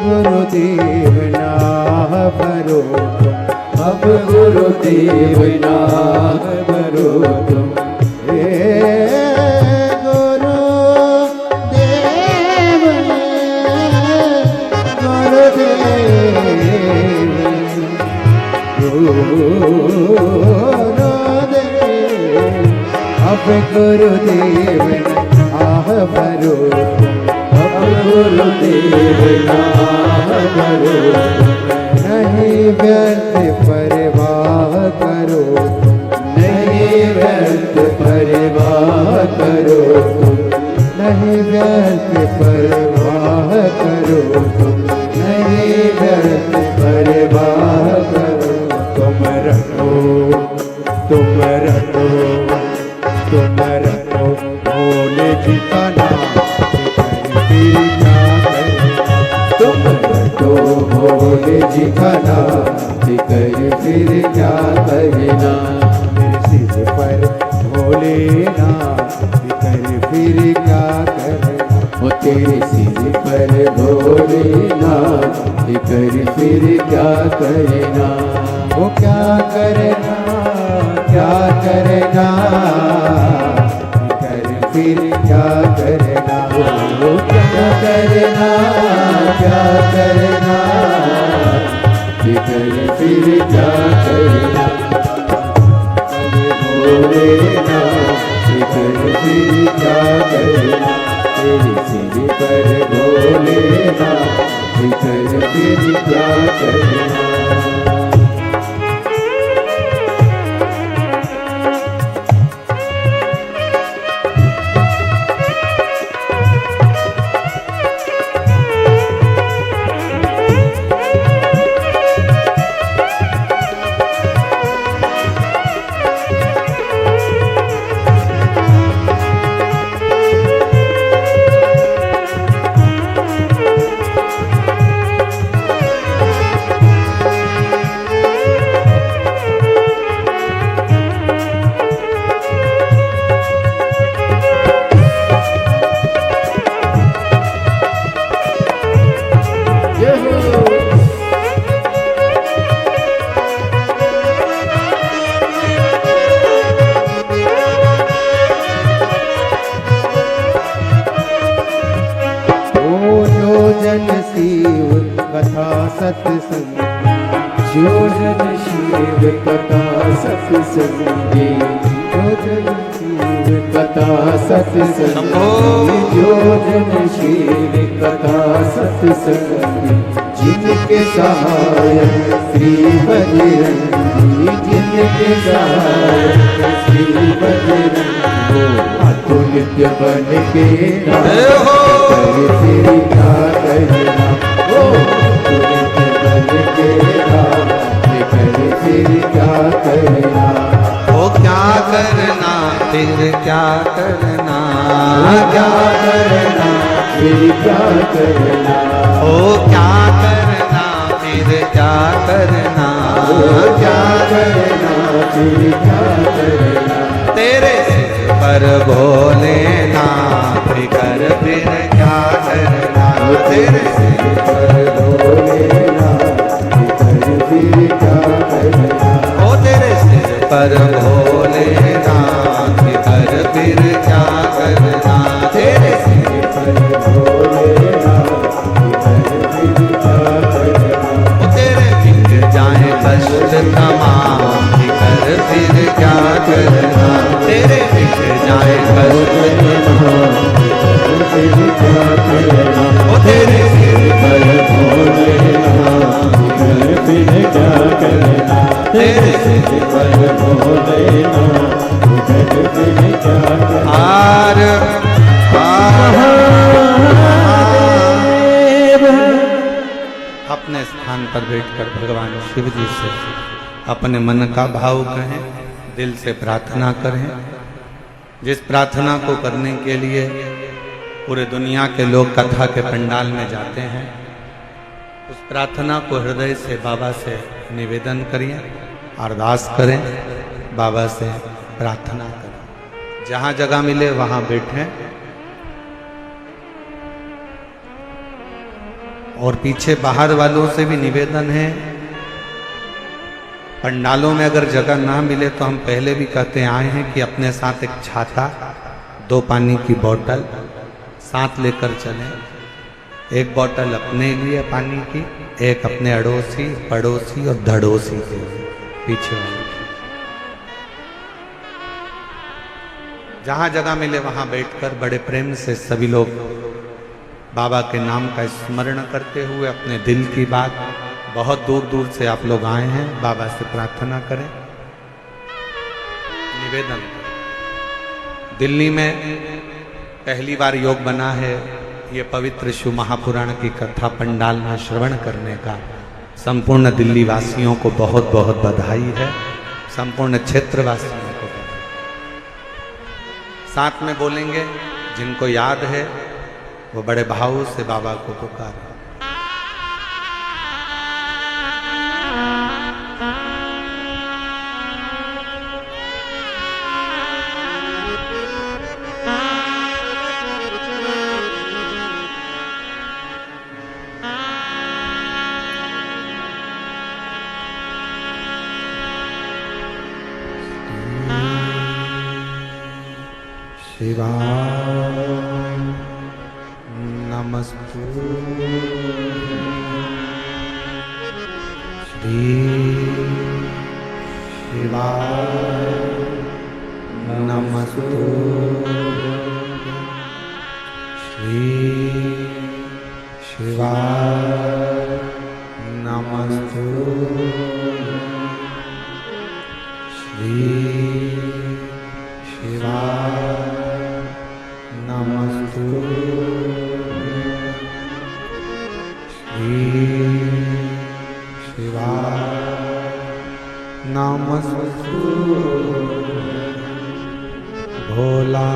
गुरुदेव ना भरो तुम, अब गुरुदेव ना भरो तुम, अब गुरुदेव आह भरो, अब गुरुदेव आह भरो, नहीं व्यर्थ परवाह करो, नहीं व्यर्थ परवाह करो, नहीं व्यर्थ परवाह करो, नहीं व्यर्थ परवाह करो, तुम रखो फिर क्या करना, वो तेरे सिर पर भोलेनाथ, कर फिर क्या करना, वो क्या करना, क्या करना, कर फिर क्या करना, वो क्या करना, क्या करना, कर फिर क्या करना, भोलेनाथ कर फिर क्या करना, तेरे सिर पर भोलेनाथ कर फिर क्या करना। सत्संग जो जन शिव कथा सत्संगी, जो जन शिव कथा सत्संगी, जो जन शिव कथा सत्संगी, जिनके सहायक श्री बजरंगी, जिनके सहायक श्री बजरंगी, अतुल्य बन के नाम कर फिर क्या करना, के नाम कर फिर क्या करना, ओ क्या करना फिर क्या करना, क्या करना फिर क्या करना, ओ क्या करना फिर क्या करना, क्या करना फिर क्या करना, तेरे सिर पर भोलेनाथ कर फिर क्या करना, तेरे सिर पर भोलेनाथ कर फिर क्या करना, ओ तेरे सिर पर भोलेनाथ कर फिर क्या करना, तेरे सिर पर भोलेनाथ कर फिर क्या करना, ओ तेरे मिट जाए कष्ट तमाम कर फिर क्या करना, तेरे मिट जाए कष्ट तमाम फिर क्या करना, ओ तेरे सिर पर भोलेनाथ कर फिर क्या करना, तेरे सिर पर भोलेनाथ कर फिर क्या करना। आर अपने स्थान पर बैठकर भगवान शिव जी से अपने मन का भाव कहें, दिल से प्रार्थना करें। जिस प्रार्थना को करने के लिए पूरे दुनिया के लोग कथा के पंडाल में जाते हैं, उस प्रार्थना को हृदय से बाबा से निवेदन करिए, अरदास करें, बाबा से प्रार्थना करें। जहाँ जगह मिले वहाँ बैठें और पीछे बाहर वालों से भी निवेदन है, पंडालों में अगर जगह ना मिले तो हम पहले भी कहते आए हैं कि अपने साथ एक छाता, 2 पानी की बोतल साथ लेकर चलें। एक बोतल अपने लिए पानी की, एक अपने अड़ोसी, पड़ोसी और धड़ोसी के लिए पीछे वाले। जहाँ जगह मिले वहाँ बैठकर बड़े प्रेम से सभी लोग बाबा के नाम का स्मरण करते हुए अपने दिल की बात, बहुत दूर दूर से आप लोग आए हैं, बाबा से प्रार्थना करें, निवेदन करें। दिल्ली में पहली बार योग बना है, ये पवित्र शिव महापुराण की कथा पंडाल में श्रवण करने का संपूर्ण दिल्ली वासियों को बहुत बहुत बधाई है, संपूर्ण क्षेत्रवासियों को बधाई। साथ में बोलेंगे, जिनको याद है वो बड़े भाव से बाबा को पुकारें। शिवाय नमस्तुते श्री शिवाय नमस्तुते श्री शिवाय नमस्तुते श्री शिवाय नमस्तुते श्री शिवाय नमस्तुते भोला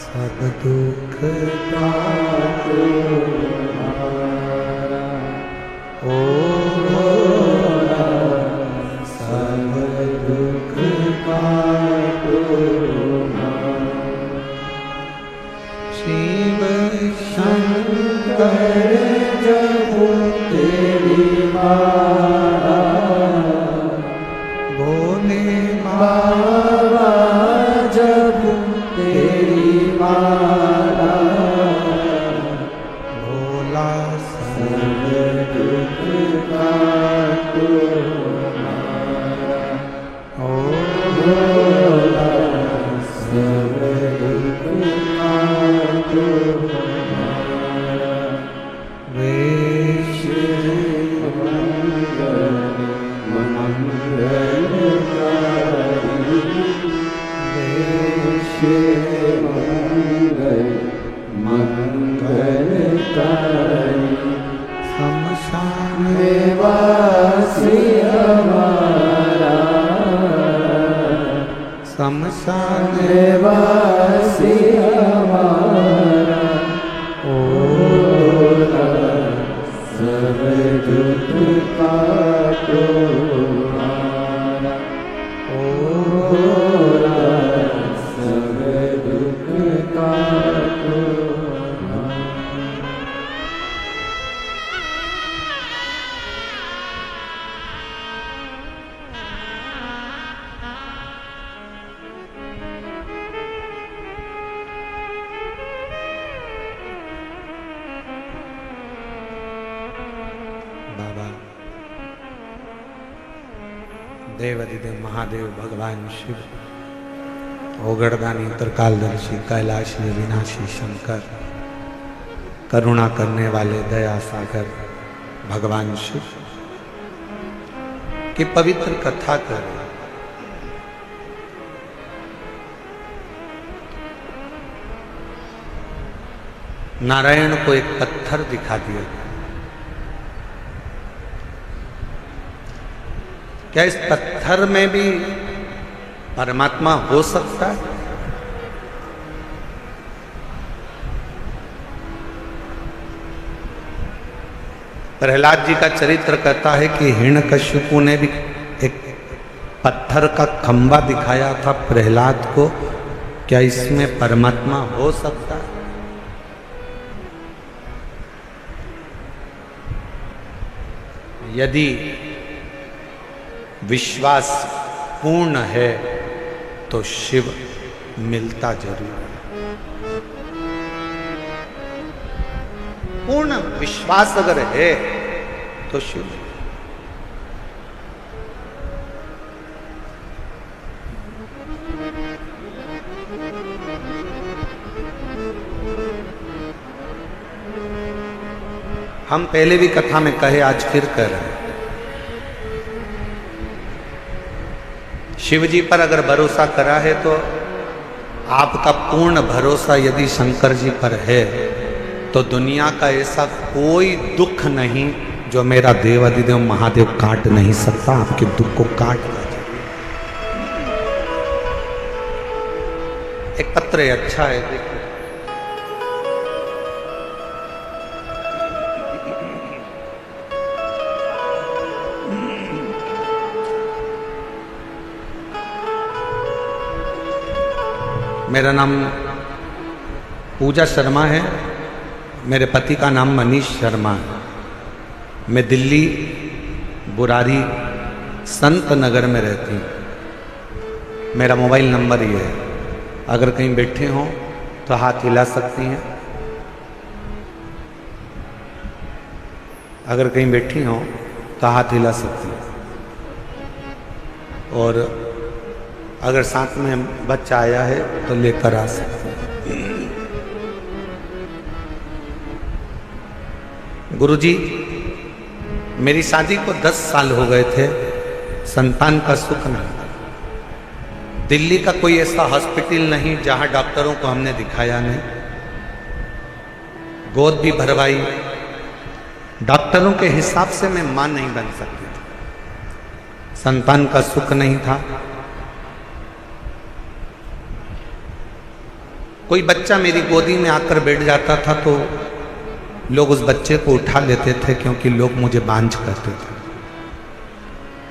सब दुख काटो ओ भोला सब दुख काटो शिव शंकर जब तेरी माला भोले बाबा जब तेरी माला भोला सब दुख काटो ओ भोला सब दुख काटो मंगलकारी शमशान वासी हमारा शमशान वासी हमारा ओ सब दुख काटो ओ सब दुख काटो बाबा देवाधिदेव महादेव भगवान शिव ओगड़दानी त्रिकालदर्शी कैलाशी विनाशी शंकर करुणा करने वाले दया सागर भगवान शिव की पवित्र कथा कर नारायण को एक पत्थर दिखा दिया। क्या इस पत्थर में भी परमात्मा हो सकता है? प्रहलाद जी का चरित्र कहता है कि हिरण्यकश्यपु ने भी एक पत्थर का खंबा दिखाया था प्रहलाद को। क्या इसमें परमात्मा हो सकता है? यदि विश्वास पूर्ण है तो शिव मिलता जरूर है। पूर्ण विश्वास अगर है तो शिव। हम पहले भी कथा में कहे, आज फिर कह रहे हैं, शिव जी पर अगर भरोसा करा है तो आपका पूर्ण भरोसा यदि शंकर जी पर है तो दुनिया का ऐसा कोई दुख नहीं जो मेरा देवाधिदेव महादेव काट नहीं सकता। आपके दुख को काट दिया। एक पत्र है, अच्छा है, देखो। मेरा नाम पूजा शर्मा है, मेरे पति का नाम मनीष शर्मा है। मैं दिल्ली बुरारी संत नगर में रहती हूँ। मेरा मोबाइल नंबर ये है अगर कहीं बैठे हों तो हाथ हिला सकती हैं। अगर कहीं बैठी हों तो हाथ हिला सकती हैं। और अगर साथ में बच्चा आया है तो लेकर आ सकते हैं। गुरुजी, मेरी शादी को 10 साल हो गए थे, संतान का सुख नहीं। दिल्ली का कोई ऐसा हॉस्पिटल नहीं जहां डॉक्टरों को हमने दिखाया नहीं, गोद भी भरवाई। डॉक्टरों के हिसाब से मैं मां नहीं बन सकती थी, संतान का सुख नहीं था। कोई बच्चा मेरी गोदी में आकर बैठ जाता था तो लोग उस बच्चे को उठा लेते थे, क्योंकि लोग मुझे बांझ कहते थे।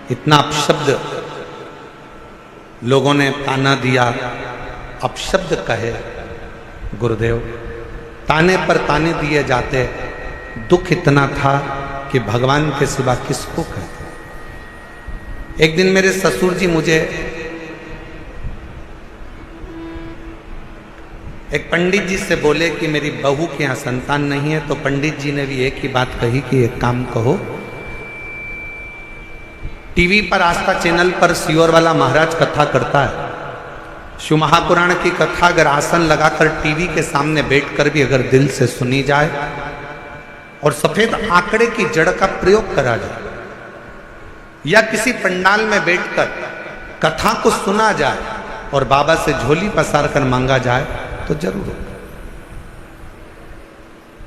इतना अपशब्द लोगों ने ताना दिया, अपशब्द कहे गुरुदेव, ताने पर ताने दिए जाते। दुख इतना था कि भगवान के सिवा किसको कहते। एक दिन मेरे ससुर जी मुझे एक पंडित जी से बोले कि मेरी बहू के यहाँ संतान नहीं है, तो पंडित जी ने भी एक ही बात कही कि एक काम कहो, टीवी पर आस्था चैनल पर सियोर वाला महाराज कथा करता है, शिव महापुराण की कथा अगर आसन लगाकर टीवी के सामने बैठकर भी अगर दिल से सुनी जाए और सफेद आंकड़े की जड़ का प्रयोग करा जाए, या किसी पंडाल में बैठकर कथा को सुना जाए और बाबा से झोली पसार कर मांगा जाए तो जरूर होगा।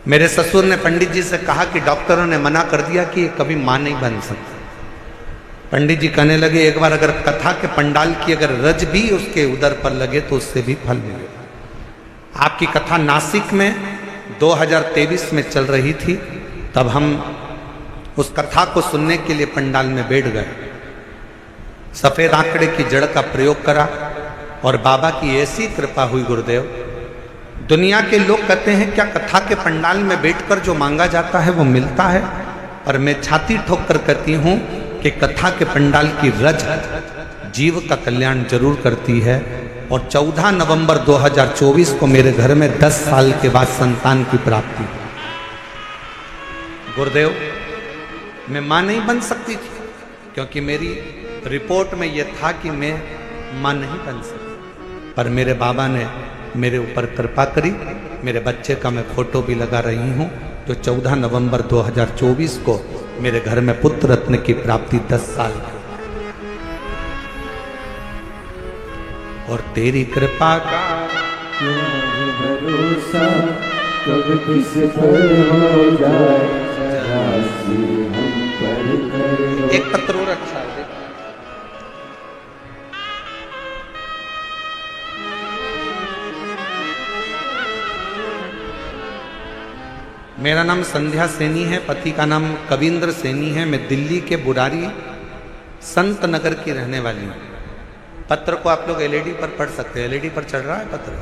मेरे ससुर ने पंडित जी से कहा कि डॉक्टरों ने मना कर दिया कि ये कभी मां नहीं बन सकती। पंडित जी कहने लगे, एक बार अगर कथा के पंडाल की अगर रज भी उसके उदर पर लगे तो उससे भी फल मिलेगा। आपकी कथा नासिक में 2023 में चल रही थी, तब हम उस कथा को सुनने के लिए पंडाल में बैठ गए। सफेद आंकड़े की जड़ का प्रयोग करा और बाबा की ऐसी कृपा हुई गुरुदेव। दुनिया के लोग कहते हैं क्या कथा के पंडाल में बैठकर जो मांगा जाता है वो मिलता है, पर मैं छाती ठोक कर कहती हूं कि कथा के पंडाल की रज जीव का कल्याण जरूर करती है। और 14 नवंबर 2024 को मेरे घर में 10 साल के बाद संतान की प्राप्ति। गुरुदेव, मैं मां नहीं बन सकती थी, क्योंकि मेरी रिपोर्ट में यह था कि मैं मां नहीं बन सकती, पर मेरे बाबा ने मेरे ऊपर कृपा करी। मेरे बच्चे का मैं फोटो भी लगा रही हूं, जो 14 नवंबर 2024 को मेरे घर में पुत्र रत्न की प्राप्ति 10 साल की। और तेरी कृपा का भरोसा कब किस पर हो जाए, राशि हम पर करो। एक पत्र और अच्छा है। मेरा नाम संध्या सैनी है, पति का नाम कविंद्र सैनी है। मैं दिल्ली के बुरारी संत नगर की रहने वाली हूँ। पत्र को आप लोग एलईडी पर पढ़ सकते हैं। एलईडी पर चल रहा है पत्र?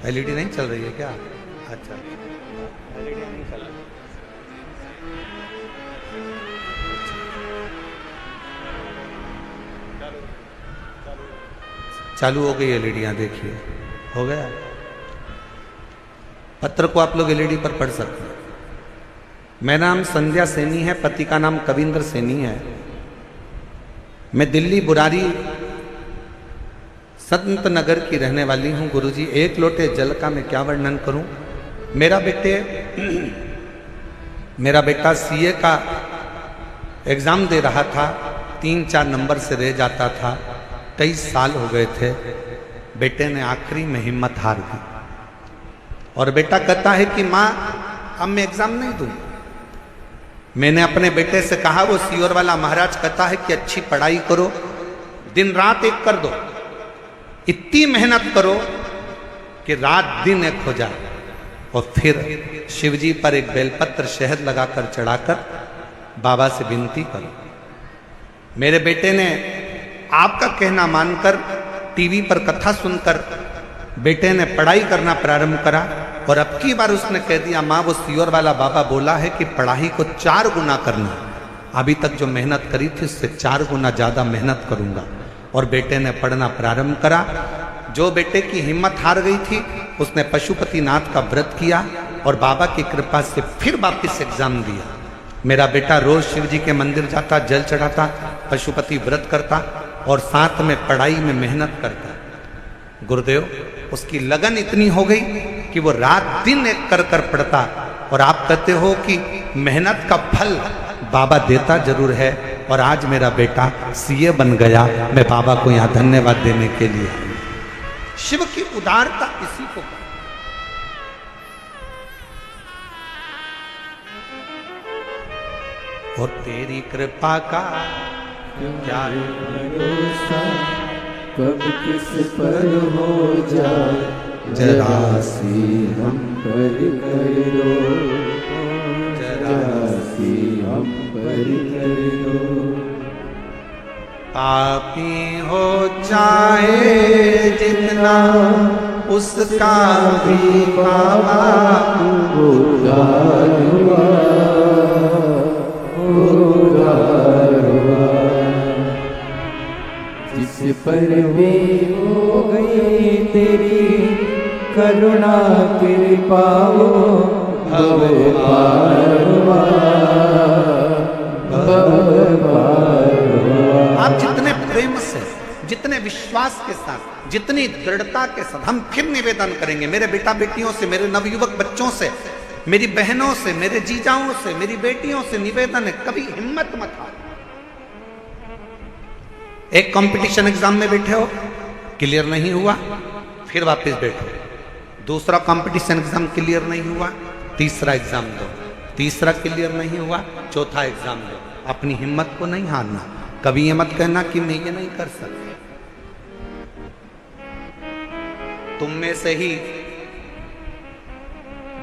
एलईडी नहीं चल रही है क्या? अच्छा, एलईडी नहीं चल रही। चालू हो गई एलईडियाँ, देखिए हो गया। पत्र को आप लोग एलईडी पर पढ़ सकते हैं। मेरा नाम संध्या सैनी है, पति का नाम कविंद्र सैनी है। मैं दिल्ली बुरारी संत नगर की रहने वाली हूँ। गुरुजी, एक लोटे जल का मैं क्या वर्णन करूँ। मेरा बेटा सीए का एग्जाम दे रहा था, 3-4 नंबर से रह जाता था। 23 साल हो गए थे। बेटे ने आखिरी में हिम्मत हार दी और बेटा कहता है कि माँ अब मैं एग्जाम नहीं दूँ। मैंने अपने बेटे से कहा, वो सियोर वाला महाराज कहता है कि अच्छी पढ़ाई करो, दिन रात एक कर दो, इतनी मेहनत करो कि रात दिन एक हो जाए, और फिर शिवजी पर एक बेलपत्र शहद लगाकर चढ़ाकर बाबा से विनती करो। मेरे बेटे ने आपका कहना मानकर टीवी पर कथा सुनकर बेटे ने पढ़ाई करना प्रारंभ करा, और अब की बार उसने कह दिया, माँ वो सियोर वाला बाबा बोला है कि पढ़ाई को 4 गुना करना। अभी तक जो मेहनत करी थी उससे 4 गुना ज़्यादा मेहनत करूँगा। और बेटे ने पढ़ना प्रारंभ करा। जो बेटे की हिम्मत हार गई थी उसने पशुपतिनाथ का व्रत किया और बाबा की कृपा से फिर वापस एग्जाम दिया। मेरा बेटा रोज शिव जी के मंदिर जाता, जल चढ़ाता, पशुपति व्रत करता और साथ में पढ़ाई में मेहनत करता। गुरुदेव, उसकी लगन इतनी हो गई कि वो रात दिन एक कर कर पढ़ता। और आप कहते हो कि मेहनत का फल बाबा देता जरूर है, और आज मेरा बेटा सीए बन गया। मैं बाबा को यहाँ धन्यवाद देने के लिए। शिव की उदारता इसी को कहते। और तेरी कृपा का क्या भरोसा, कब किस पर हो जाए जरा सी हम पर कर दो, जरा सी हम पर कर दो। पापी हो चाहे जितना उसका भी बाबा उद्धार हुआ, उद्धार हुआ। जिस पर भी हो गई तेरी करुणा कृपा, भव पार हुआ, भव पार हुआ। आप जितने प्रेम से, जितने विश्वास के साथ, जितनी दृढ़ता के साथ हम फिर निवेदन करेंगे, मेरे बेटा बेटियों से, मेरे नवयुवक बच्चों से, मेरी बहनों से, मेरे जीजाओं से, मेरी बेटियों से निवेदन है, कभी हिम्मत मत हारो। एक कंपटीशन एग्जाम में बैठे हो, क्लियर नहीं हुआ, फिर वापस बैठो। दूसरा कंपटीशन एग्जाम क्लियर नहीं हुआ, तीसरा एग्जाम दो। तीसरा क्लियर नहीं हुआ, चौथा एग्जाम दो। अपनी हिम्मत को नहीं हारना। कभी ये मत कहना कि मैं ये नहीं कर सकता। तुम में से ही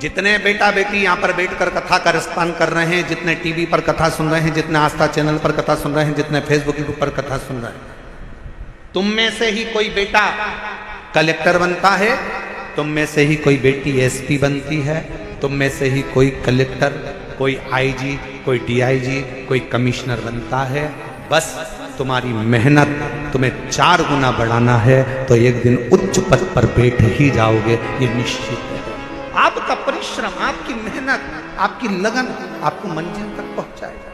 जितने बेटा बेटी यहां पर बैठकर कथा का रसपान कर रहे हैं, जितने टीवी पर कथा सुन रहे हैं, जितने आस्था चैनल पर कथा सुन रहे हैं, जितने फेसबुक पर कथा सुन रहे हैं, तुम में से ही कोई बेटा कलेक्टर बनता है, तुम में से ही कोई बेटी एसपी बनती है, तुम में से ही कोई कलेक्टर, कोई आईजी, कोई डीआईजी, कोई कमिश्नर बनता है। बस तुम्हारी मेहनत तुम्हें 4 गुना बढ़ाना है तो एक दिन उच्च पद पर बैठ ही जाओगे, ये निश्चित है। आपका परिश्रम, आपकी मेहनत, आपकी लगन आपको मंजिल तक पहुंचाएगा।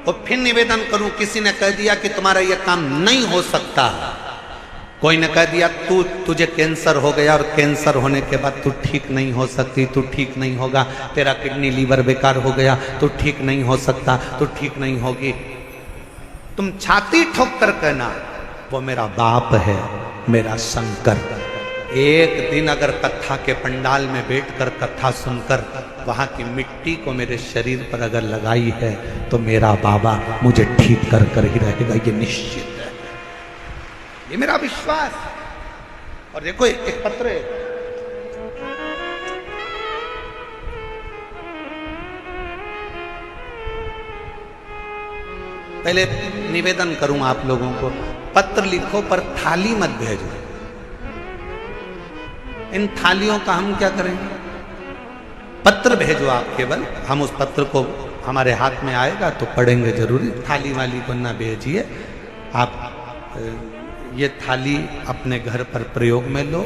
और फिर निवेदन करूं, किसी ने कह दिया कि तुम्हारा यह काम नहीं हो सकता, कोई ने कह दिया तुझे कैंसर हो गया और कैंसर होने के बाद तू ठीक नहीं हो सकती, तू ठीक नहीं होगा, तेरा किडनी लीवर बेकार हो गया, तू ठीक नहीं हो सकता, तू ठीक नहीं होगी, तुम छाती ठोक कर कहना वो मेरा बाप है, मेरा शंकर। एक दिन अगर कथा के पंडाल में बैठकर कथा सुनकर वहां की मिट्टी को मेरे शरीर पर अगर लगाई है तो मेरा बाबा मुझे ठीक कर कर ही रहेगा, ये निश्चित है, ये मेरा विश्वास। और देखो एक पत्र है, पहले निवेदन करूं आप लोगों को, पत्र लिखो पर थाली मत भेजो। इन थालियों का हम क्या करेंगे? पत्र भेजो आप केवल, हम उस पत्र को हमारे हाथ में आएगा तो पढ़ेंगे जरूरी। थाली वाली को ना भेजिए आप। ये थाली अपने घर पर प्रयोग में लो,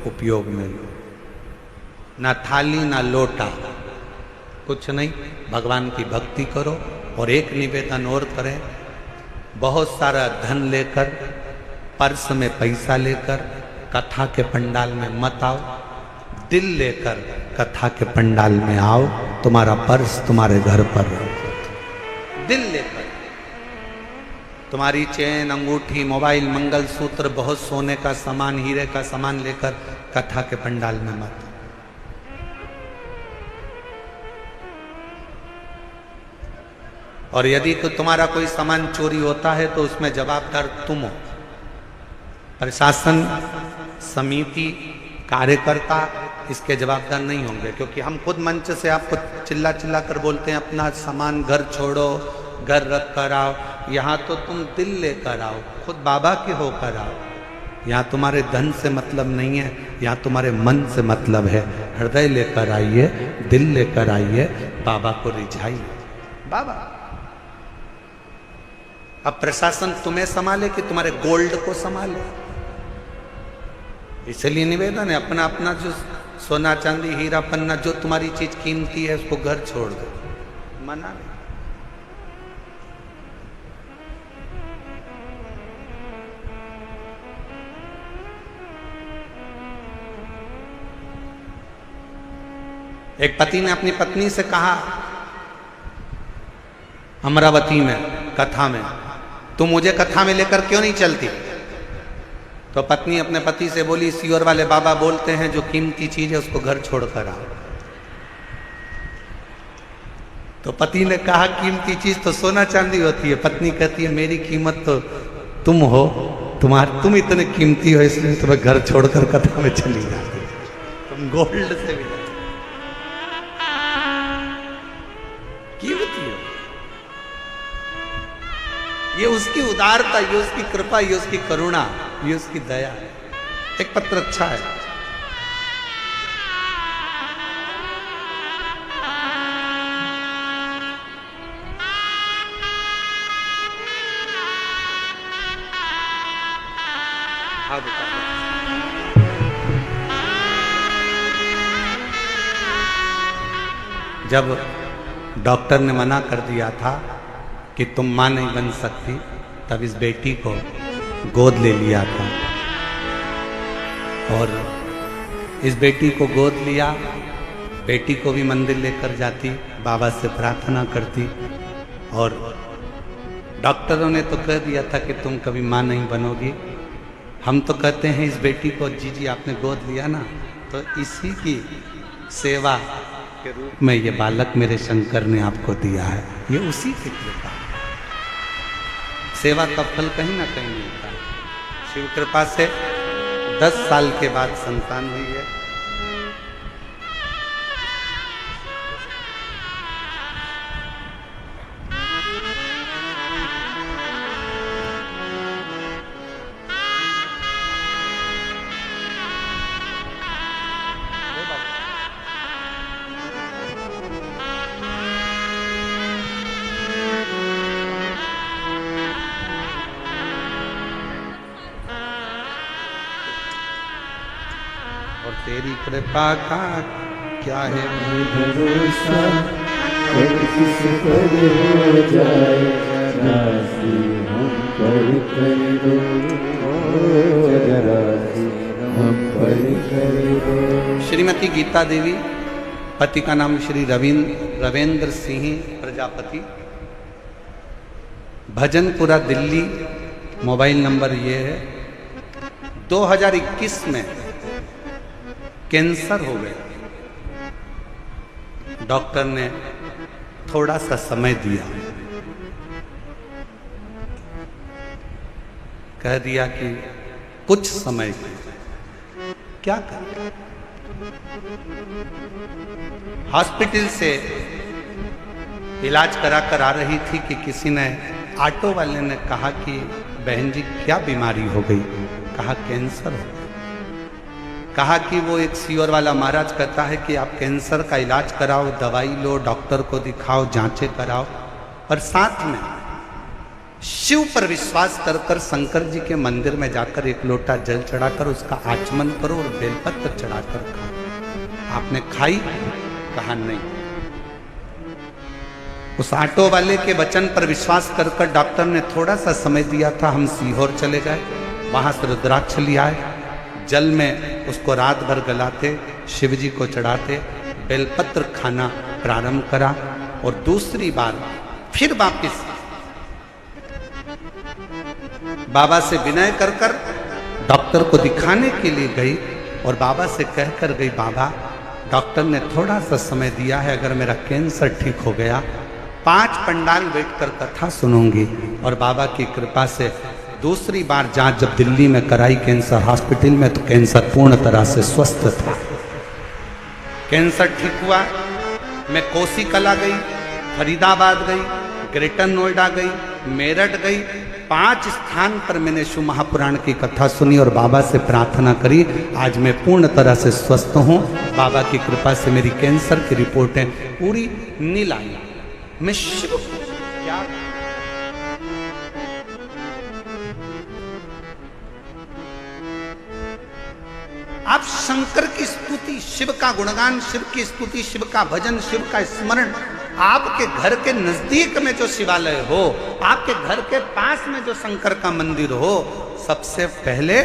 उपयोग में लो। ना थाली ना लोटा, कुछ नहीं, भगवान की भक्ति करो। और एक निवेदन और करें, बहुत सारा धन लेकर, पर्स में पैसा लेकर कथा के पंडाल में मत आओ, दिल लेकर कथा के पंडाल में आओ, तुम्हारा पर्स तुम्हारे घर पर रहो। दिल लेकर तुम्हारी चेन, अंगूठी, मोबाइल, मंगलसूत्र, बहुत सोने का सामान, हीरे का सामान लेकर कथा के पंडाल में मत। और यदि तुम्हारा कोई सामान चोरी होता है तो उसमें जवाबदार तुम हो। प्रशासन, समिति, कार्यकर्ता इसके जवाबदार नहीं होंगे, क्योंकि हम खुद मंच से आपको चिल्ला चिल्ला कर बोलते हैं अपना सामान घर छोड़ो, घर रख कर आओ। यहाँ तो तुम दिल लेकर आओ, खुद बाबा के होकर आओ। यहाँ तुम्हारे धन से मतलब नहीं है, यहाँ तुम्हारे मन से मतलब है। हृदय लेकर आइए, दिल लेकर आइए, बाबा को रिझाइए। बाबा अब प्रशासन तुम्हें संभाले कि तुम्हारे गोल्ड को संभाले? इसलिए निवेदन है, अपना अपना जो सोना चांदी हीरा पन्ना जो तुम्हारी चीज कीमती है उसको घर छोड़ दो, मना नहीं। एक पति ने अपनी पत्नी से कहा अमरावती में कथा में, तुम मुझे कथा में लेकर क्यों नहीं चलती? तो पत्नी अपने पति से बोली, सीवर वाले बाबा बोलते हैं जो कीमती चीज है उसको घर छोड़कर आओ। तो पति ने कहा कीमती चीज तो सोना चांदी होती है। पत्नी कहती है मेरी कीमत तो तुम हो, तुम इतने कीमती हो इसलिए तुम्हें घर छोड़कर कथा में चली जाती, तुम गोल्ड से भी कीमती हो। ये उसकी उदारता, ये उसकी कृपा, ये उसकी करुणा, ये उसकी दया है। एक पत्र अच्छा है। हाँ बेटा, जब डॉक्टर ने मना कर दिया था कि तुम मां नहीं बन सकती, तब इस बेटी को गोद ले लिया था और इस बेटी को गोद लिया। बेटी को भी मंदिर लेकर जाती, बाबा से प्रार्थना करती और डॉक्टरों ने तो कह दिया था कि तुम कभी मां नहीं बनोगी। हम तो कहते हैं इस बेटी को, जी आपने गोद लिया ना, तो इसी की सेवा के रूप में ये बालक मेरे शंकर ने आपको दिया है। ये उसी की कृपा, सेवा का फल कहीं ना कहीं मिलता है। शिव कृपा से 10 साल के बाद संतान हुई है। और तेरी कृपा का क्या है भरोसा, कब किस पर हो जाए राशि हम पर कर दो, जरा सी हम पर कर दो। श्रीमती गीता देवी, पति का नाम श्री रविंद्र सिंह प्रजापति, भजनपुरा दिल्ली। मोबाइल नंबर ये है। 2021 में कैंसर हो गया। डॉक्टर ने थोड़ा सा समय दिया, कह दिया कि कुछ समय क्या कर। हॉस्पिटल से इलाज कराकर आ रही थी कि किसी ने, ऑटो वाले ने कहा कि बहन जी क्या बीमारी हो गई? कहा कैंसर हो गया। कहा कि वो एक सीवर वाला महाराज कहता है कि आप कैंसर का इलाज कराओ, दवाई लो, डॉक्टर को दिखाओ, जांचें कराओ और साथ में शिव पर विश्वास कर कर शंकर जी के मंदिर में जाकर एक लोटा जल चढ़ाकर उसका आचमन करो और बेलपत्र चढ़ाकर खाओ। आपने खाई? कहा नहीं। उस ऑटो वाले के वचन पर विश्वास कर कर डॉक्टर ने थोड़ा सा समय दिया था। हम सीहोर चले गए, वहां से रुद्राक्ष ले आए, जल में उसको रात भर गलाते, शिव जी को चढ़ाते, बेलपत्र खाना प्रारंभ करा और दूसरी बार फिर वापिस बाबा से विनय कर कर डॉक्टर को दिखाने के लिए गई और बाबा से कहकर गई, बाबा डॉक्टर ने थोड़ा सा समय दिया है, अगर मेरा कैंसर ठीक हो गया 5 पंडाल बैठकर कथा सुनूंगी। और बाबा की कृपा से दूसरी बार जांच जब दिल्ली में कराई कैंसर हॉस्पिटल में, तो कैंसर पूर्ण तरह से स्वस्थ था। कैंसर ठीक हुआ। मैं कोसी कला गई, फरीदाबाद गई, ग्रेटर नोएडा गई, मेरठ गई, 5 स्थान पर मैंने शिव महापुराण की कथा सुनी और बाबा से प्रार्थना करी। आज मैं पूर्ण तरह से स्वस्थ हूँ। बाबा की कृपा से मेरी कैंसर की रिपोर्टें पूरी नील आई। मैं शिव क्या आप शंकर की स्तुति, शिव का गुणगान, शिव की स्तुति, शिव का भजन, शिव का स्मरण, आपके घर के नजदीक में जो शिवालय हो, आपके घर के पास में जो शंकर का मंदिर हो, सबसे पहले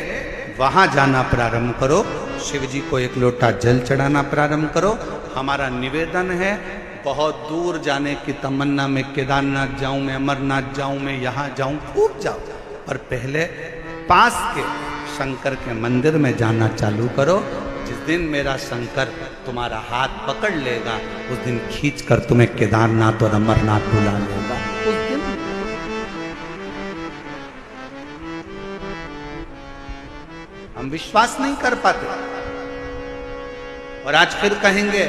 वहां जाना प्रारंभ करो। शिव जी को एक लोटा जल चढ़ाना प्रारंभ करो। हमारा निवेदन है, बहुत दूर जाने की तमन्ना में केदारनाथ जाऊं, मैं अमरनाथ जाऊं, मैं यहाँ जाऊं, खूब जाओ, पर पहले पास के शंकर के मंदिर में जाना चालू करो। जिस दिन मेरा शंकर तुम्हारा हाथ पकड़ लेगा, उस दिन खींच कर तुम्हें केदारनाथ और अमरनाथ बुला लेगा। उस दिन हम विश्वास नहीं कर पाते, और आज फिर कहेंगे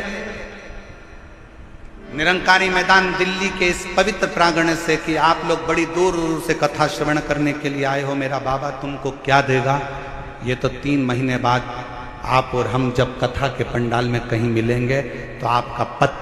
निरंकारी मैदान दिल्ली के इस पवित्र प्रांगण से कि आप लोग बड़ी दूर दूर से कथा श्रवण करने के लिए आए हो, मेरा बाबा तुमको क्या देगा। ये तो 3 महीने बाद आप और हम जब कथा के पंडाल में कहीं मिलेंगे तो आपका पत्र